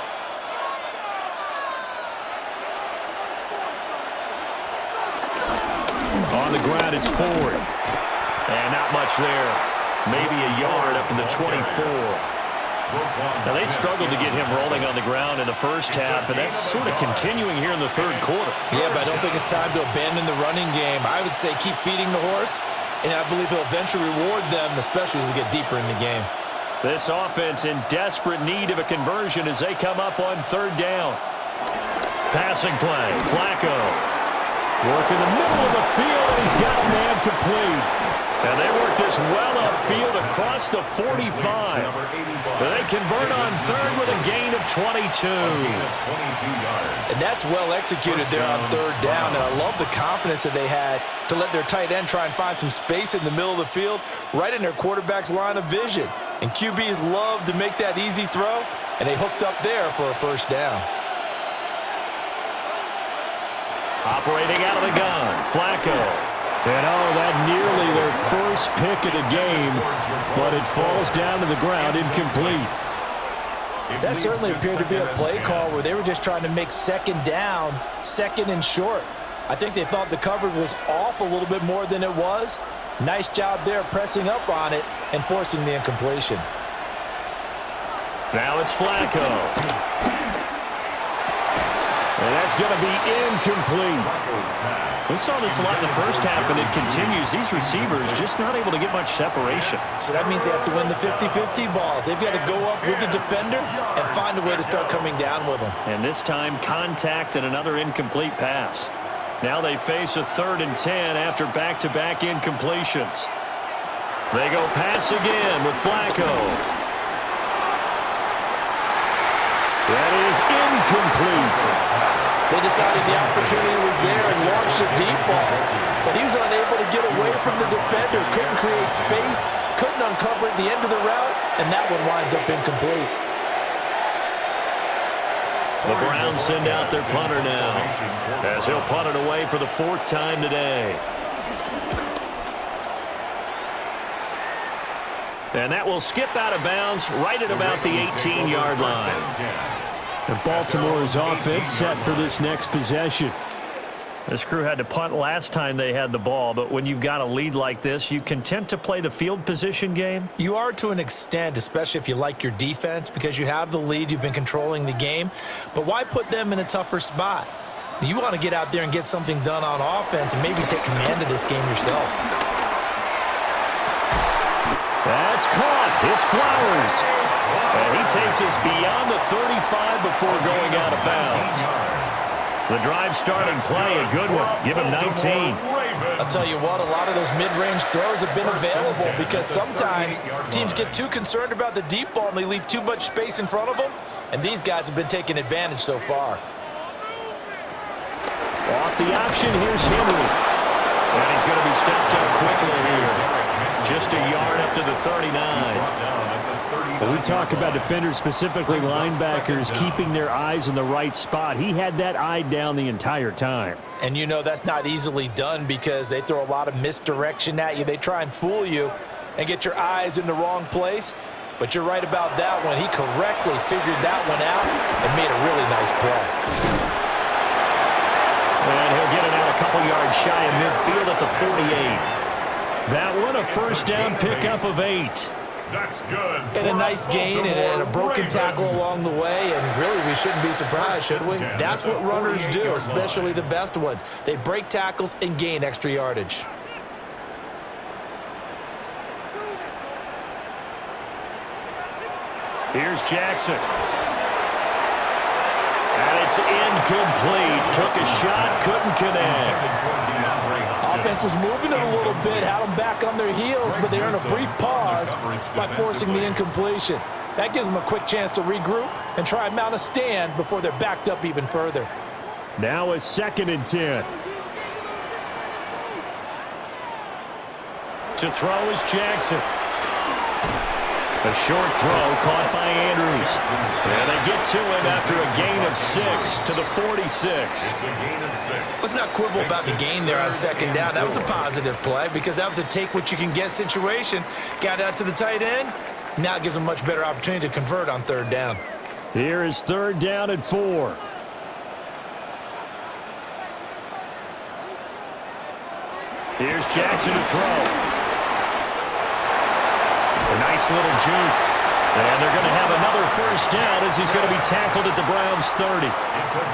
On the ground, it's Ford. And not much there. Maybe a yard up to the 24. Now, they struggled to get him rolling on the ground in the first half, and that's sort of continuing here in the 3rd quarter. Yeah, but I don't think it's time to abandon the running game. I would say keep feeding the horse, and I believe he'll eventually reward them, especially as we get deeper in the game. This offense in desperate need of a conversion as they come up on 3rd down. Passing play, Flacco. Work in the middle of the field, and he's got a man complete. And they work this well upfield across the 45. They convert on 3rd with a gain of 22. And that's well executed there on 3rd down. And I love the confidence that they had to let their tight end try and find some space in the middle of the field, right in their quarterback's line of vision. And QBs love to make that easy throw, and they hooked up there for a 1st down. Operating out of the gun, Flacco. And that nearly their first pick of the game, but it falls down to the ground incomplete. That certainly appeared to be a play call where they were just trying to make 2nd down, 2nd and short. I think they thought the coverage was off a little bit more than it was. Nice job there pressing up on it and forcing the incompletion. Now it's Flacco. And that's going to be incomplete. We saw this a lot in the first half, and it continues. These receivers just not able to get much separation. So that means they have to win the 50-50 balls. They've got to go up with the defender and find a way to start coming down with them. And this time, contact and another incomplete pass. Now they face a 3rd and 10 after back-to-back incompletions. They go pass again with Flacco. That is incomplete. They decided the opportunity was there and launched a deep ball. But he was unable to get away from the defender, couldn't create space, couldn't uncover at the end of the route, and that one winds up incomplete. The Browns send out their punter now, as he'll punt it away for the 4th time today. And that will skip out of bounds right at about the 18-yard line. And Baltimore's offense set for this next possession. This crew had to punt last time they had the ball, but when you've got a lead like this, you content to play the field position game? You are to an extent, especially if you like your defense, because you have the lead, you've been controlling the game. But why put them in a tougher spot? You want to get out there and get something done on offense and maybe take command of this game yourself. That's caught. It's Flowers. And he takes us beyond the 35 before going out of bounds. The drive starting play, a good one. Give him 19. I'll tell you what, a lot of those mid-range throws have been available because sometimes teams get too concerned about the deep ball and they leave too much space in front of them, and these guys have been taking advantage so far. Off the option, here's Henry. And he's going to be stepped up quickly here. Just a yard up to the 39. Well, we talk about defenders, specifically linebackers, keeping their eyes in the right spot. He had that eye down the entire time. And you know that's not easily done because they throw a lot of misdirection at you. They try and fool you and get your eyes in the wrong place. But you're right about that one. He correctly figured that one out and made a really nice play. And he'll get it out a couple yards shy of midfield at the 48. That one a first down pickup of 8. That's good. And a nice gain and a broken tackle along the way, and really we shouldn't be surprised, should we? That's what runners do, especially the best ones. They break tackles and gain extra yardage. Here's Jackson. And it's incomplete. Took a shot, couldn't connect. Offense was moving it a little bit, had them back on their heels, but they earned a brief pause by forcing the incompletion. That gives them a quick chance to regroup and try and mount a stand before they're backed up even further. Now a 2nd and 10. To throw is Jackson. A short throw caught by Andrews. And they get to him after a gain of 6 to the 46. Let's not quibble about the gain there on 2nd down. That was a positive play because that was a take-what-you-can-get situation. Got out to the tight end. Now it gives them a much better opportunity to convert on 3rd down. Here is 3rd down and 4. Here's Jackson to throw. A nice little juke. And they're going to have another first down as he's going to be tackled at the Browns' 30.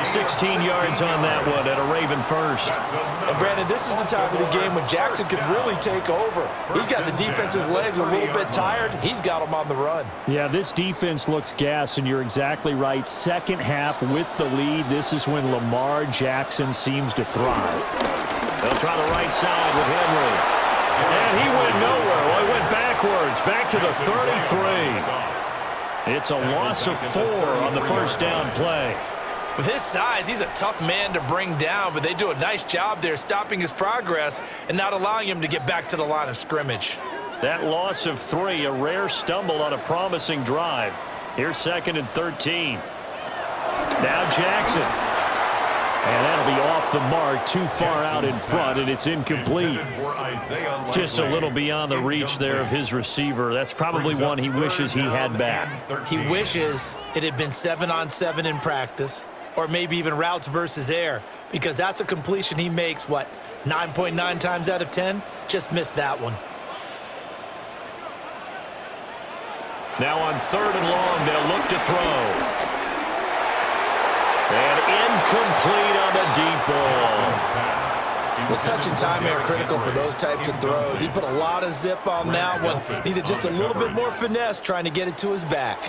16 yards on that one at a Raven first. And Brandon, this is the time of the game when Jackson could really take over. He's got the defense's legs a little bit tired. He's got them on the run. Yeah, this defense looks gassed, and you're exactly right. 2nd half with the lead. This is when Lamar Jackson seems to thrive. They'll try the right side with Henry. And he went nowhere. Well, he went backwards, back to the 33. It's a loss of 4 on the first down play. With his size, he's a tough man to bring down, but they do a nice job there stopping his progress and not allowing him to get back to the line of scrimmage. That loss of 3, a rare stumble on a promising drive. Here's 2nd and 13. Now Jackson. And that'll be off the mark, too far out in front, and it's incomplete. Just a little beyond the reach there of his receiver. That's probably one he wishes he had back. He wishes it had been 7-on-7 in practice, or maybe even routes versus air, because that's a completion he makes, 9.9 times out of 10? Just missed that one. Now on 3rd and long, they'll look to throw. And incomplete on the deep ball. Well, touch and timing are critical for those types of throws. He put a lot of zip on that one. Needed just a little bit more finesse trying to get it to his back.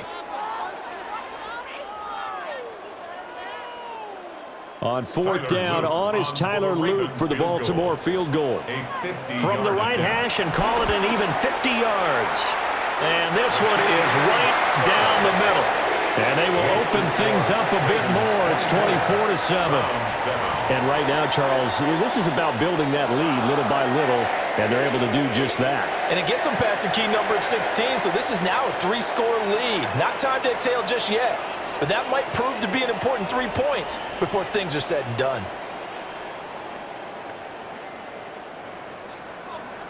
On 4th down, on is Tyler Luke for the Baltimore field goal. From the right hash and call it an even 50 yards. And this one is right down the middle. And they will open things up a bit more. It's 24-7. And right now, Charles, this is about building that lead little by little, and they're able to do just that. And it gets them past the key number of 16, so this is now a 3-score lead. Not time to exhale just yet, but that might prove to be an important 3 points before things are said and done.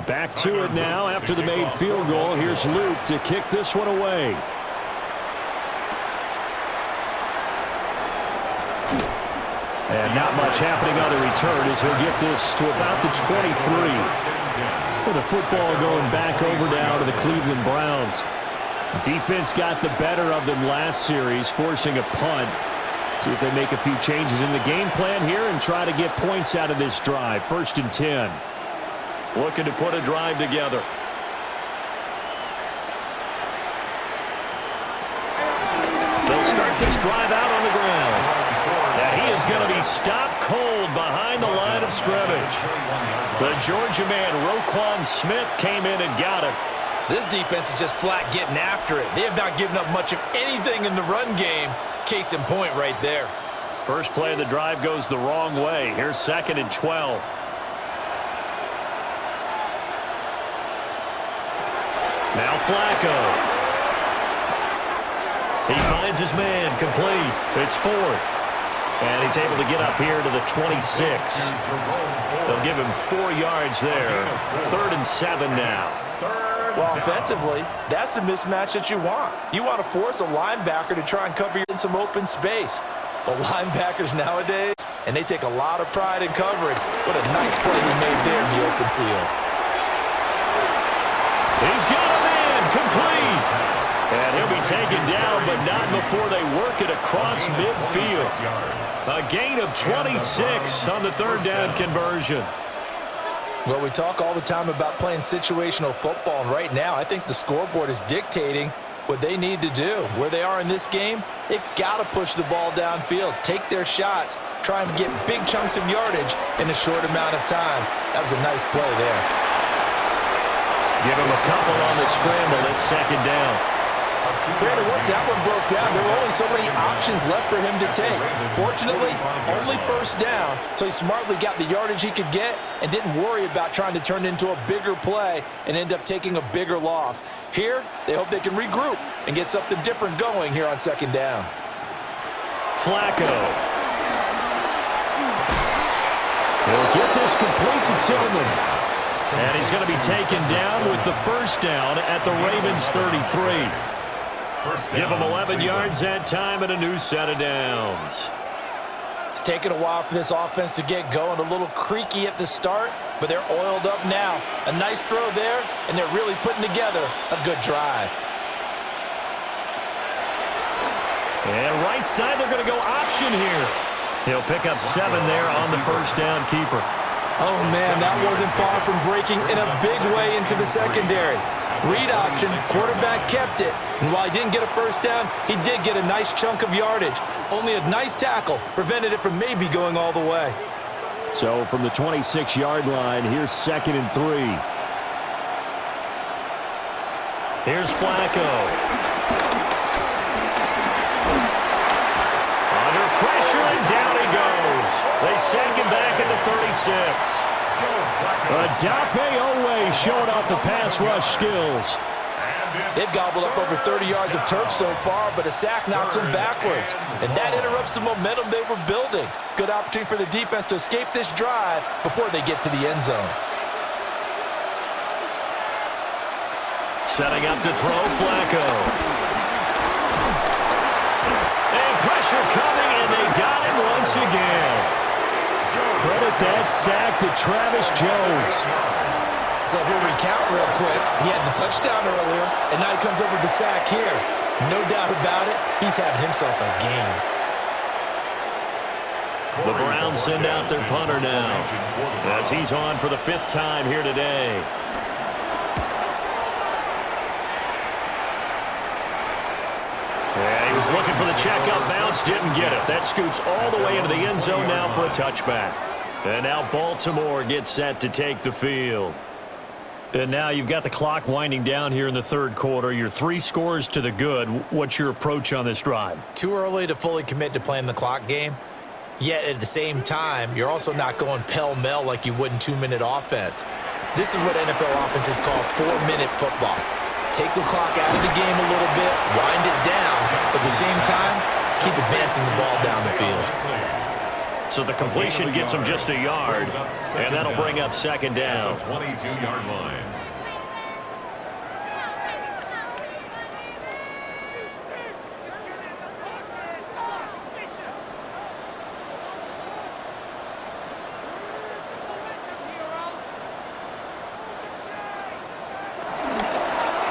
Back to it now after the made field goal. Here's Luke to kick this one away. And not much happening on the return as he'll get this to about the 23. With the football going back over now to the Cleveland Browns. Defense got the better of them last series, forcing a punt. See if they make a few changes in the game plan here and try to get points out of this drive. 1st and 10. Looking to put a drive together. start this drive out on the ground. And he is going to be stopped cold behind the line of scrimmage. The Georgia man, Roquan Smith, came in and got him. This defense is just flat getting after it. They have not given up much of anything in the run game. Case in point right there. First play of the drive goes the wrong way. Here's 2nd and 12. Now Flacco. He finds his man, complete. It's 4th. And he's able to get up here to the 26. They'll give him 4 yards there. 3rd and 7 now. Well, offensively, that's the mismatch that you want. You want to force a linebacker to try and cover you in some open space. But linebackers nowadays, and they take a lot of pride in covering. What a nice play he made there in the open field. He's got a man, complete. And he'll be taken down, but not before they work it across midfield. A gain of 26 on the 3rd down conversion. Well, we talk all the time about playing situational football, and right now I think the scoreboard is dictating what they need to do. Where they are in this game, they've got to push the ball downfield, take their shots, try and get big chunks of yardage in a short amount of time. That was a nice play there. Give him a couple on the scramble. It's 2nd down. Brandon, once that one broke down, there were only so many options left for him to take. Fortunately, only 1st down, so he smartly got the yardage he could get and didn't worry about trying to turn it into a bigger play and end up taking a bigger loss. Here, they hope they can regroup and get something different going here on 2nd down. Flacco. He'll get this complete to Tillman. And he's going to be taken down with the 1st down at the Ravens 33. Give him 11 yards that time and a new set of downs. It's taken a while for this offense to get going. A little creaky at the start, but they're oiled up now. A nice throw there, and they're really putting together a good drive. And right side, they're going to go option here. He'll pick up 7 there on the 1st down keeper. Oh, man, that wasn't far from breaking in a big way into the secondary. Read option, quarterback kept it, and while he didn't get a 1st down, he did get a nice chunk of yardage. Only a nice tackle prevented it from maybe going all the way. So from the 26-yard line, here's 2nd and 3. Here's Flacco. Under pressure, and down he goes. They sack him back at the 36. Adafe Owe showing off the pass rush skills. They've gobbled up over 30 yards of turf so far, but a sack knocks them backwards. And that interrupts the momentum they were building. Good opportunity for the defense to escape this drive before they get to the end zone. Setting up to throw, Flacco. And pressure coming, and they got him once again. Credit that sack to Travis Jones. So if we'll recount real quick, he had the touchdown earlier, and now he comes up with the sack here. No doubt about it, he's having himself a game. The Browns send out their punter now, as he's on for the 5th time here today. Yeah, he was looking for the checkup bounce, didn't get it. That scoots all the way into the end zone now for a touchback. And now Baltimore gets set to take the field. And now you've got the clock winding down here in the 3rd quarter. You're 3 scores to the good. What's your approach on this drive? Too early to fully commit to playing the clock game. Yet at the same time, you're also not going pell-mell like you would in 2-minute offense. This is what NFL offenses call 4-minute football. Take the clock out of the game a little bit, wind it down, but at the same time, keep advancing the ball down the field. So the completion gets him just a yard, and that'll bring up 2nd down. 22-yard line.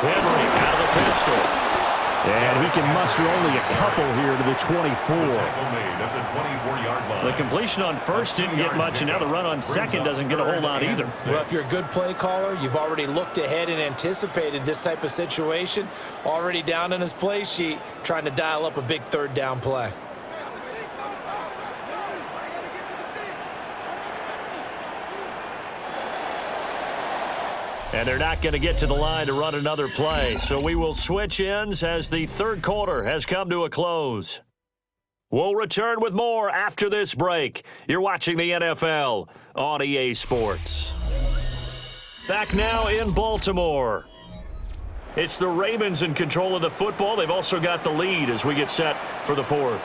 Henry out of the pistol. And he can muster only a couple here to the 24. The completion on first didn't get much, and now the run on second doesn't get a whole lot either. Well, if you're a good play caller, you've already looked ahead and anticipated this type of situation. Already down in his play sheet, trying to dial up a big third down play. And they're not going to get to the line to run another play. So we will switch ends as the third quarter has come to a close. We'll return with more after this break. You're watching the NFL on EA Sports. Back now in Baltimore. It's the Ravens in control of the football. They've also got the lead as we get set for the fourth.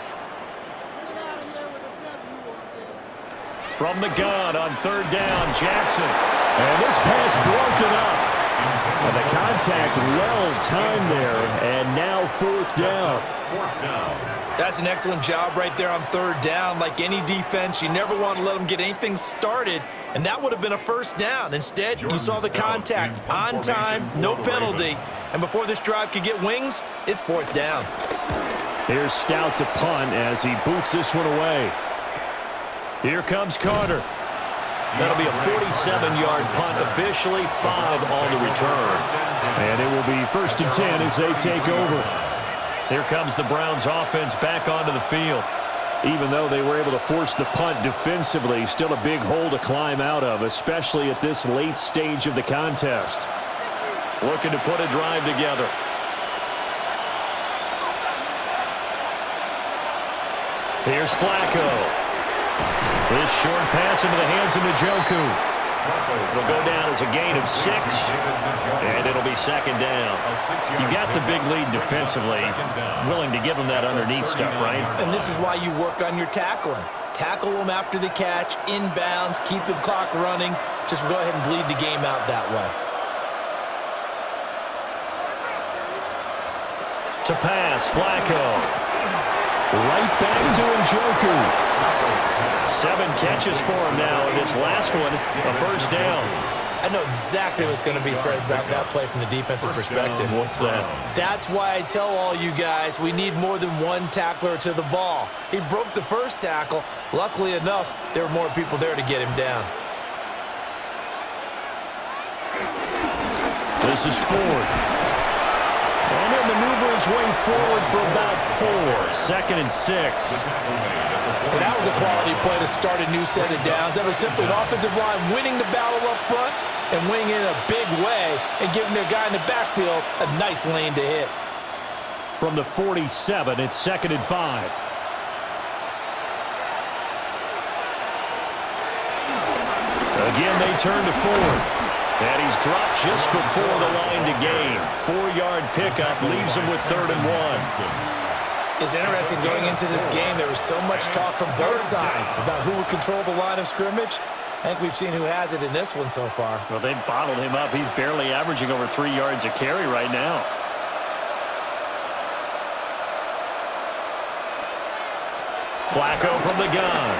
From the gun on third down, Jackson. And this pass broken up. And the contact well-timed there. And now fourth down. That's an excellent job right there on third down. Like any defense, you never want to let them get anything started, and that would have been a first down. Instead, you saw the contact on time, no penalty, and before this drive could get wings, it's fourth down. Here's Stout to punt as he boots this one away. Here comes Carter. That'll be a 47-yard punt, officially 5 on the return. And it will be 1st and 10 as they take over. Here comes the Browns offense back onto the field. Even though they were able to force the punt defensively, still a big hole to climb out of, especially at this late stage of the contest. Looking to put a drive together. Here's Flacco. This short pass into the hands of Njoku. It'll go down as a gain of 6, and it'll be second down. You got the big lead defensively, willing to give them that underneath stuff, right? And this is why you work on your tackling. Tackle them after the catch, inbounds, keep the clock running. Just go ahead and bleed the game out that way. To pass, Flacco. Right back to Njoku. 7 catches for him now, and this last one, a first down. I know exactly what's going to be said about that play from the defensive perspective. What's that? That's why I tell all you guys we need more than one tackler to the ball. He broke the first tackle. Luckily enough, there were more people there to get him down. This is Ford. And he'll maneuver his way forward for about 4. 2nd and 6. Well, that was a quality play to start a new set of downs. That was simply an offensive line winning the battle up front and winning in a big way and giving their guy in the backfield a nice lane to hit. From the 47, it's 2nd and 5. Again, they turn to Ford. And he's dropped just before the line to gain. 4-yard pickup leaves him with 3rd and 1. It's interesting going into this game. There was so much talk from both sides about who would control the line of scrimmage. I think we've seen who has it in this one so far. Well, they bottled him up. He's barely averaging over 3 yards a carry right now. Flacco from the gun.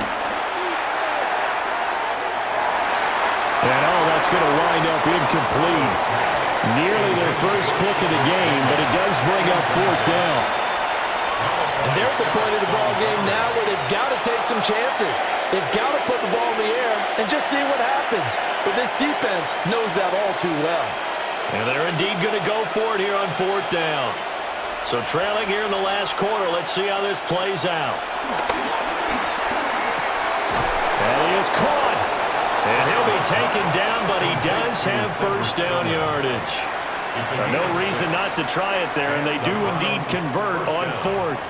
And that's going to wind up incomplete. Nearly their first pick of the game, but it does bring up 4th down. And they're at the point of the ball game now where they've got to take some chances. They've got to put the ball in the air and just see what happens. But this defense knows that all too well. And they're indeed going to go for it here on 4th down. So trailing here in the last quarter, let's see how this plays out. And he is caught. And he'll be taken down, but he does have first down yardage. No reason not to try it there, and they do indeed convert on 4th.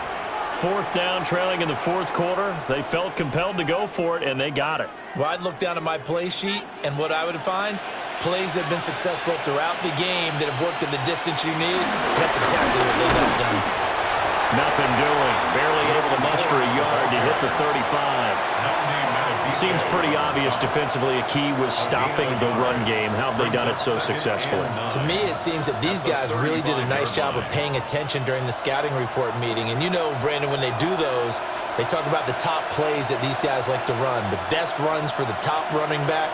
4th down, trailing in the 4th quarter. They felt compelled to go for it, and they got it. Well, I'd look down at my play sheet, and what I would find, plays that have been successful throughout the game that have worked in the distance you need. That's exactly what they got done. Nothing doing. Barely able to muster a yard to hit the 35. Seems pretty obvious defensively a key was stopping the run game. How have they done it so successfully? To me, it seems that these guys really did a nice job of paying attention during the scouting report meeting. And you know, Brandon, when they do those, they talk about the top plays that these guys like to run, the best runs for the top running back.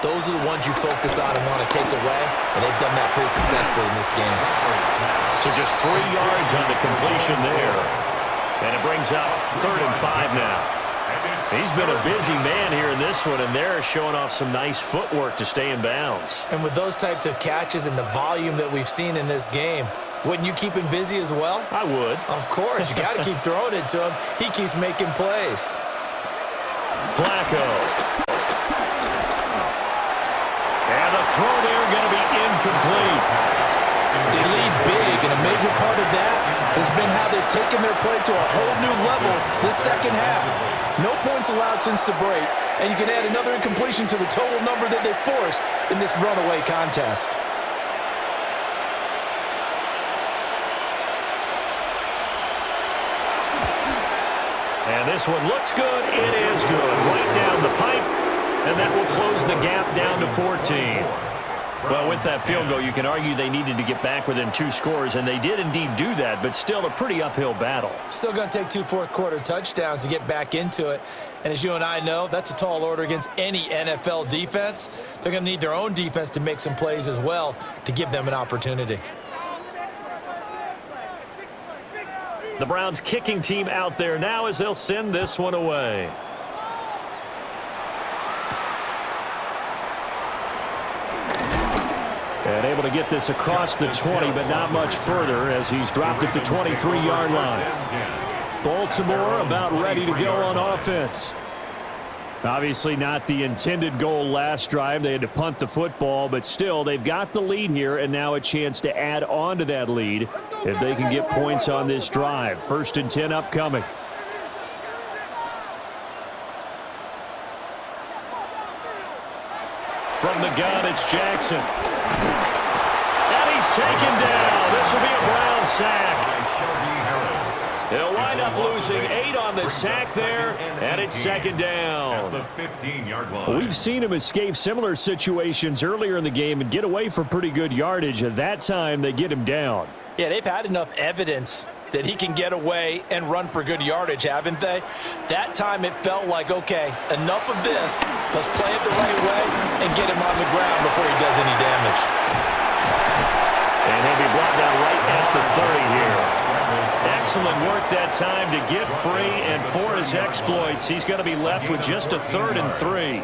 those are the ones you focus on and want to take away, and they've done that pretty successfully in this game. So just 3 yards on the completion there. And it brings up 3rd and 5 now. He's been a busy man here in this one, and they're showing off some nice footwork to stay in bounds. And with those types of catches and the volume that we've seen in this game, wouldn't you keep him busy as well? I would. Of course. You got to keep throwing it to him. He keeps making plays. Flacco. And the throw there going to be incomplete. They lead big, and a major part of that has been how they've taken their play to a whole new level this second half. No points allowed since the break, and you can add another incompletion to the total number that they forced in this runaway contest. And this one looks good. It is good. Right down the pipe, and that will close the gap down to 14. Well, with that field goal, you can argue they needed to get back within 2 scores, and they did indeed do that, but still a pretty uphill battle. Still going to take 2 fourth-quarter touchdowns to get back into it. And as you and I know, that's a tall order against any NFL defense. They're going to need their own defense to make some plays as well to give them an opportunity. The Browns kicking team out there now as they'll send this one away. And able to get this across the 20, but not much further as he's dropped it to 23-yard line. Baltimore about ready to go on offense. Obviously not the intended goal last drive. They had to punt the football, but still they've got the lead here and now a chance to add on to that lead if they can get points on this drive. 1st and 10 upcoming. From the gun, it's Jackson. And he's taken down. This will be a Brown sack. They'll wind up losing 8 on the sack there, and it's 2nd down. At the 15-yard line. We've seen him escape similar situations earlier in the game and get away for pretty good yardage. At that time, they get him down. Yeah, they've had enough evidence that he can get away and run for good yardage, haven't they? That time it felt like, okay, enough of this. Let's play it the right way and get him on the ground before he does any damage. And he'll be brought down right at the 30 here. Excellent work that time to get free, and for his exploits, he's going to be left with just a 3rd and 3.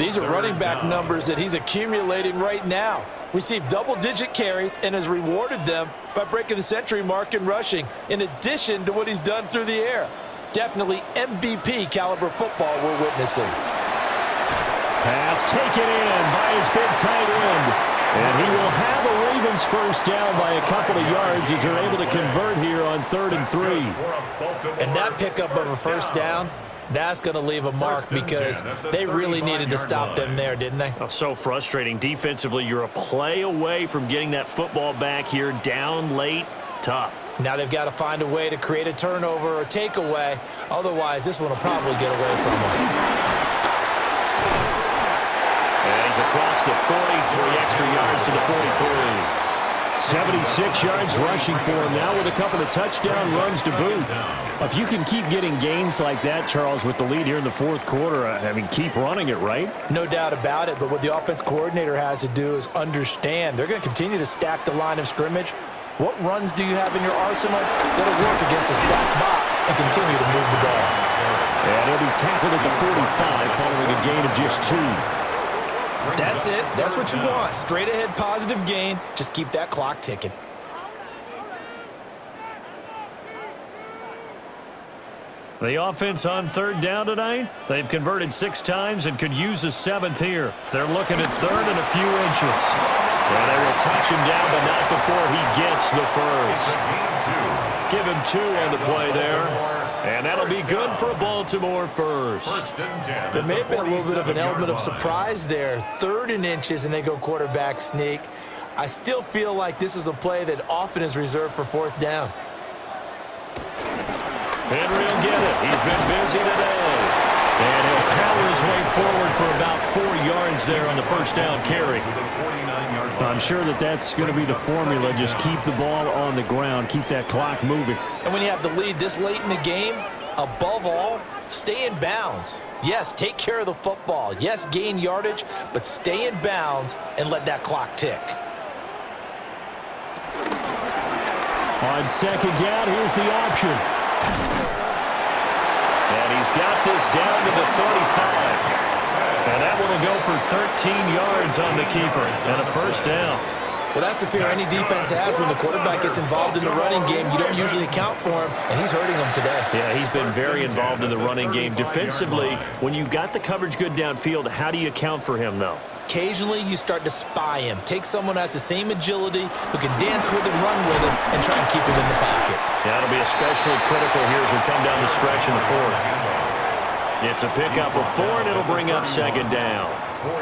These are running back numbers that he's accumulating right now. Received double-digit carries and has rewarded them by breaking the century mark in rushing, in addition to what he's done through the air. Definitely MVP caliber football we're witnessing. Pass taken in by his big tight end. And he will have a Ravens first down by a couple of yards as they're able to convert here on 3rd and 3. And that pickup of a first down, that's going to leave a mark because they really needed to stop them there, didn't they? Oh, so frustrating. Defensively, you're a play away from getting that football back here down late. Tough. Now they've got to find a way to create a turnover or takeaway. Otherwise, this one will probably get away from them. And he's across the 40, 3 extra yards to the 43. 76 yards rushing for him now with a couple of touchdown runs to boot. If you can keep getting gains like that, Charles, with the lead here in the 4th quarter, I mean, keep running it, right? No doubt about it, but what the offense coordinator has to do is understand they're going to continue to stack the line of scrimmage. What runs do you have in your arsenal that'll work against a stacked box and continue to move the ball? And he'll be tackled at the 45 following a gain of just 2. That's it. That's what you want. Straight ahead positive gain. Just keep that clock ticking. The offense on 3rd down tonight, they've converted 6 times and could use a 7th here. They're looking at 3rd and a few inches. And they will touch him down, but not before he gets the first. Give him 2 on the play there. And that'll be good for a Baltimore first. There may have been a little bit of an element of surprise there. 3rd and inches, and they go quarterback sneak. I still feel like this is a play that often is reserved for 4th down. Henry will get it. He's been busy today. And he'll power his way forward for about 4 yards there on the first down carry. I'm sure that that's going to be the formula. Just keep the ball on the ground. Keep that clock moving. And when you have the lead this late in the game, Above all, stay in bounds. Yes, take care of the football. Yes, gain yardage, but stay in bounds and let that clock tick. On second down, here's the option. And he's got this down to the 35. And that one will go for 13 yards on the keeper and a first down. Well, that's the fear any defense has when the quarterback gets involved in the running game. You don't usually account for him, and he's hurting them today. Yeah, he's been very involved in the running game. Defensively, when you've got the coverage good downfield, how do you account for him, though? Occasionally, you start to spy him. Take someone who has the same agility, who can dance with him, run with him, and try and keep him in the pocket. Yeah, that'll be especially critical here as we come down the stretch in the fourth. It's a pickup of 4, and it'll bring up second down.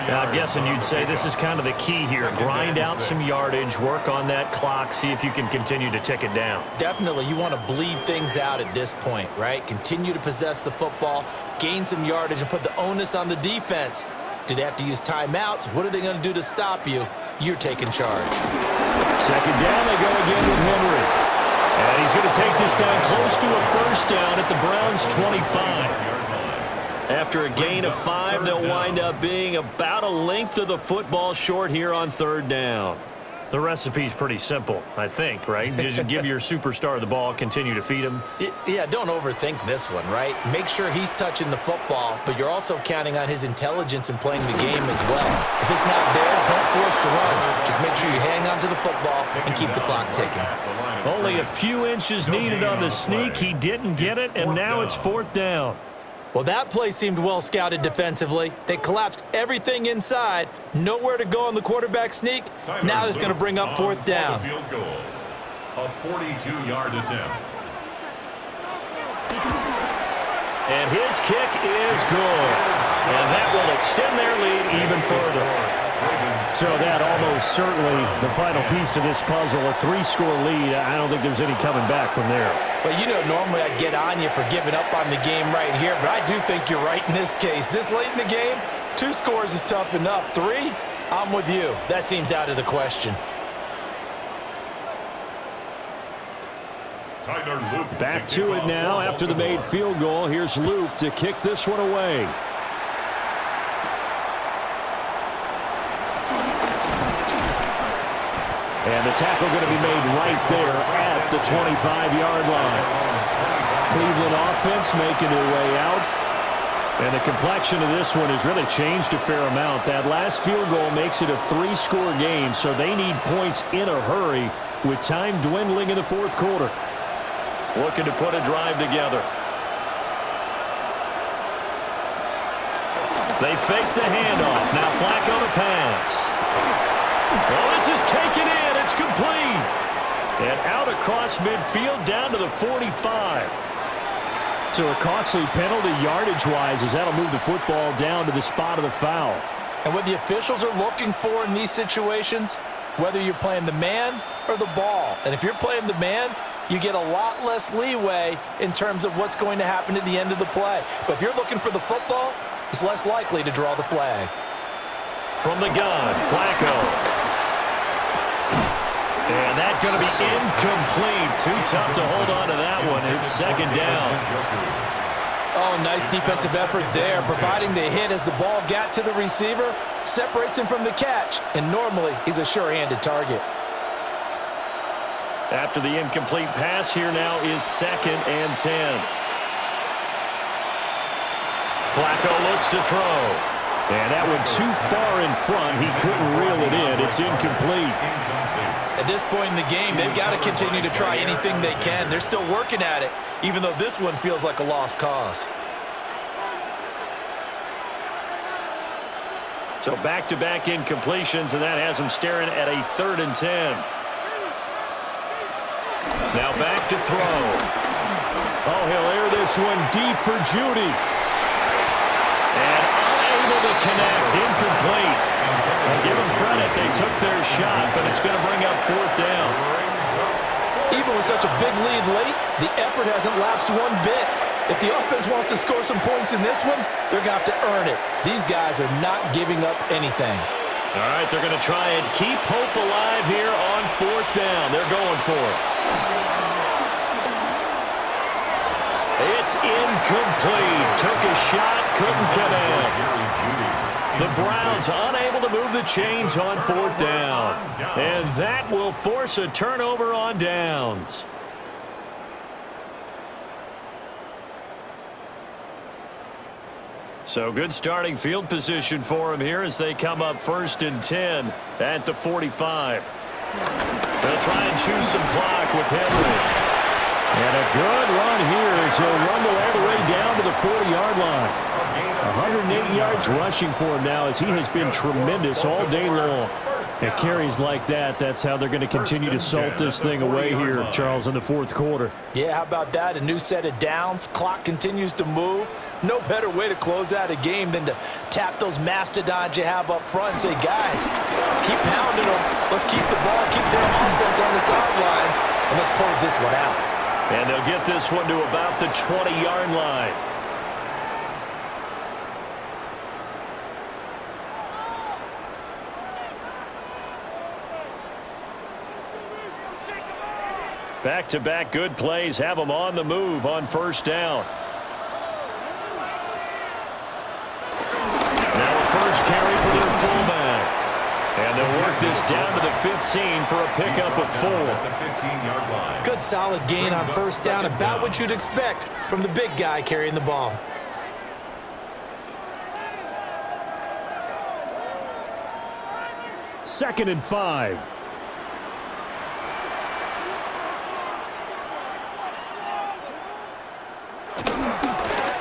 Now, I'm guessing you'd say this is kind of the key here. Grind out some yardage, work on that clock, see if you can continue to tick it down. Definitely, you want to bleed things out at this point, right? Continue to possess the football, gain some yardage, and put the onus on the defense. Do they have to use timeouts? What are they going to do to stop you? You're taking charge. Second down, they go again with Henry. And he's going to take this down close to a first down at the Browns' 25. After a gain of 5, they'll wind up being about a length of the football short here on third down. The recipe's pretty simple, I think, right? Just give your superstar the ball, continue to feed him. Yeah, don't overthink this one, right? Make sure he's touching the football, but you're also counting on his intelligence in playing the game as well. If it's not there, don't force the run. Just make sure you hang on to the football and keep the clock ticking. Only a few inches needed on the sneak. He didn't get it, and now it's fourth down. Well, that play seemed well scouted defensively. They collapsed everything inside. Nowhere to go on the quarterback sneak. Now it's going to bring up fourth down. A 42-yard attempt. And his kick is good. And that will extend their lead even further. So that almost certainly the final piece to this puzzle, a 3-score lead. I don't think there's any coming back from there. Well, you know, normally I'd get on you for giving up on the game right here, but I do think you're right in this case. This late in the game, 2 scores is tough enough. 3, I'm with you. That seems out of the question. Back to it now after the made field goal. Here's Luke to kick this one away. And the tackle going to be made right there at the 25-yard line. Cleveland offense making their way out. And the complexion of this one has really changed a fair amount. That last field goal makes it a 3-score game, so they need points in a hurry with time dwindling in the fourth quarter. Looking to put a drive together. They fake the handoff. Now Flacco to pass. Well, this is taken in. It's complete. And out across midfield down to the 45. So a costly penalty yardage-wise as that'll move the football down to the spot of the foul. And what the officials are looking for in these situations, whether you're playing the man or the ball. And if you're playing the man, you get a lot less leeway in terms of what's going to happen at the end of the play. But if you're looking for the football, it's less likely to draw the flag. From the gun, Flacco. And that's going to be incomplete. Too tough to hold on to that one. It's second down. Oh, nice defensive effort there, providing the hit as the ball got to the receiver, separates him from the catch, and normally he's a sure-handed target. After the incomplete pass, here now is 2nd and 10. Flacco looks to throw. And that one too far in front. He couldn't reel it in. It's incomplete. At this point in the game, they've got to continue to try anything they can. They're still working at it, even though this one feels like a lost cause. So back-to-back incompletions, and that has them staring at a 3rd and 10. Now back to throw. Oh, he'll air this one deep for Judy. And unable to connect, incomplete. Well, give them credit, they took their shot, but it's going to bring up 4th down. Even with such a big lead late, the effort hasn't lapsed one bit. If the offense wants to score some points in this one, they're going to have to earn it. These guys are not giving up anything. All right, they're going to try and keep hope alive here on 4th down. They're going for it. It's incomplete. Took a shot, couldn't connect. The Browns unable to move the chains on 4th down. And that will force a turnover on downs. So good starting field position for him here as they come up 1st and 10 at the 45. They'll try and choose some clock with Henry. And a good run here as he'll rumble all the way down to the 40-yard line. 180 yards rushing for him now as he has been tremendous all day long. At carries like that, that's how they're going to continue to salt this thing away here, Charles, in the 4th quarter. Yeah, how about that? A new set of downs. Clock continues to move. No better way to close out a game than to tap those mastodons you have up front and say, guys, keep pounding them. Let's keep the ball, keep their offense on the sidelines, and let's close this one out. And they'll get this one to about the 20-yard line. Back-to-back good plays have them on the move on 1st down. Now a first carry for their fullback. And they'll work this down to the 15 for a pickup of 4. Good solid gain on 1st down, about what you'd expect from the big guy carrying the ball. Second and 5.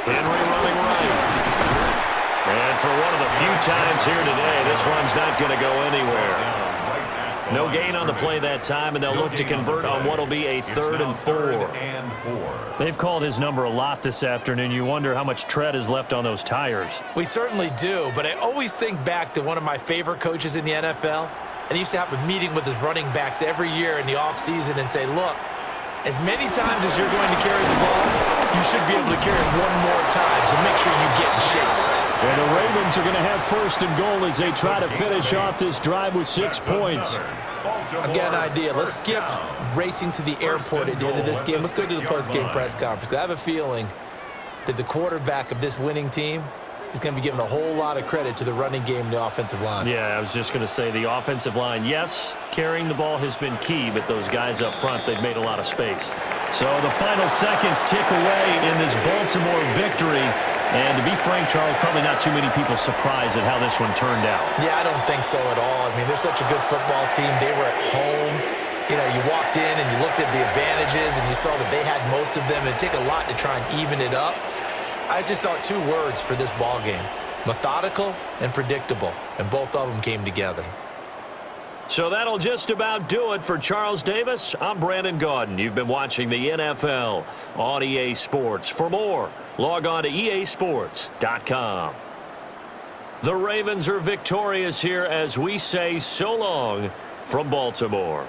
Henry running right. And for one of the few times here today, this run's not going to go anywhere. No gain on the play that time, and they'll look to convert on what will be a 3rd and 4. They've called his number a lot this afternoon. You wonder how much tread is left on those tires. We certainly do, but I always think back to one of my favorite coaches in the NFL, and he used to have a meeting with his running backs every year in the offseason and say, look, as many times as you're going to carry the ball, you should be able to carry it one more time, so make sure you get in shape. And the Ravens are going to have 1st and goal as they try to finish off this drive with 6 points. I've got an idea. Let's skip racing to the airport at the end of this game. Let's go to the post-game press conference. I have a feeling that the quarterback of this winning team is going to be given a whole lot of credit to the running game and the offensive line. Yeah, I was just going to say the offensive line, yes, carrying the ball has been key, but those guys up front, they've made a lot of space. So the final seconds tick away in this Baltimore victory. And to be frank, Charles, probably not too many people surprised at how this one turned out. Yeah, I don't think so at all. I mean, they're such a good football team. They were at home. You know, you walked in and you looked at the advantages and you saw that they had most of them. It'd take a lot to try and even it up. I just thought 2 words for this ball game: methodical and predictable. And both of them came together. So that'll just about do it for Charles Davis. I'm Brandon Gaudin. You've been watching the NFL on EA Sports. For more, log on to easports.com. The Ravens are victorious here as we say so long from Baltimore.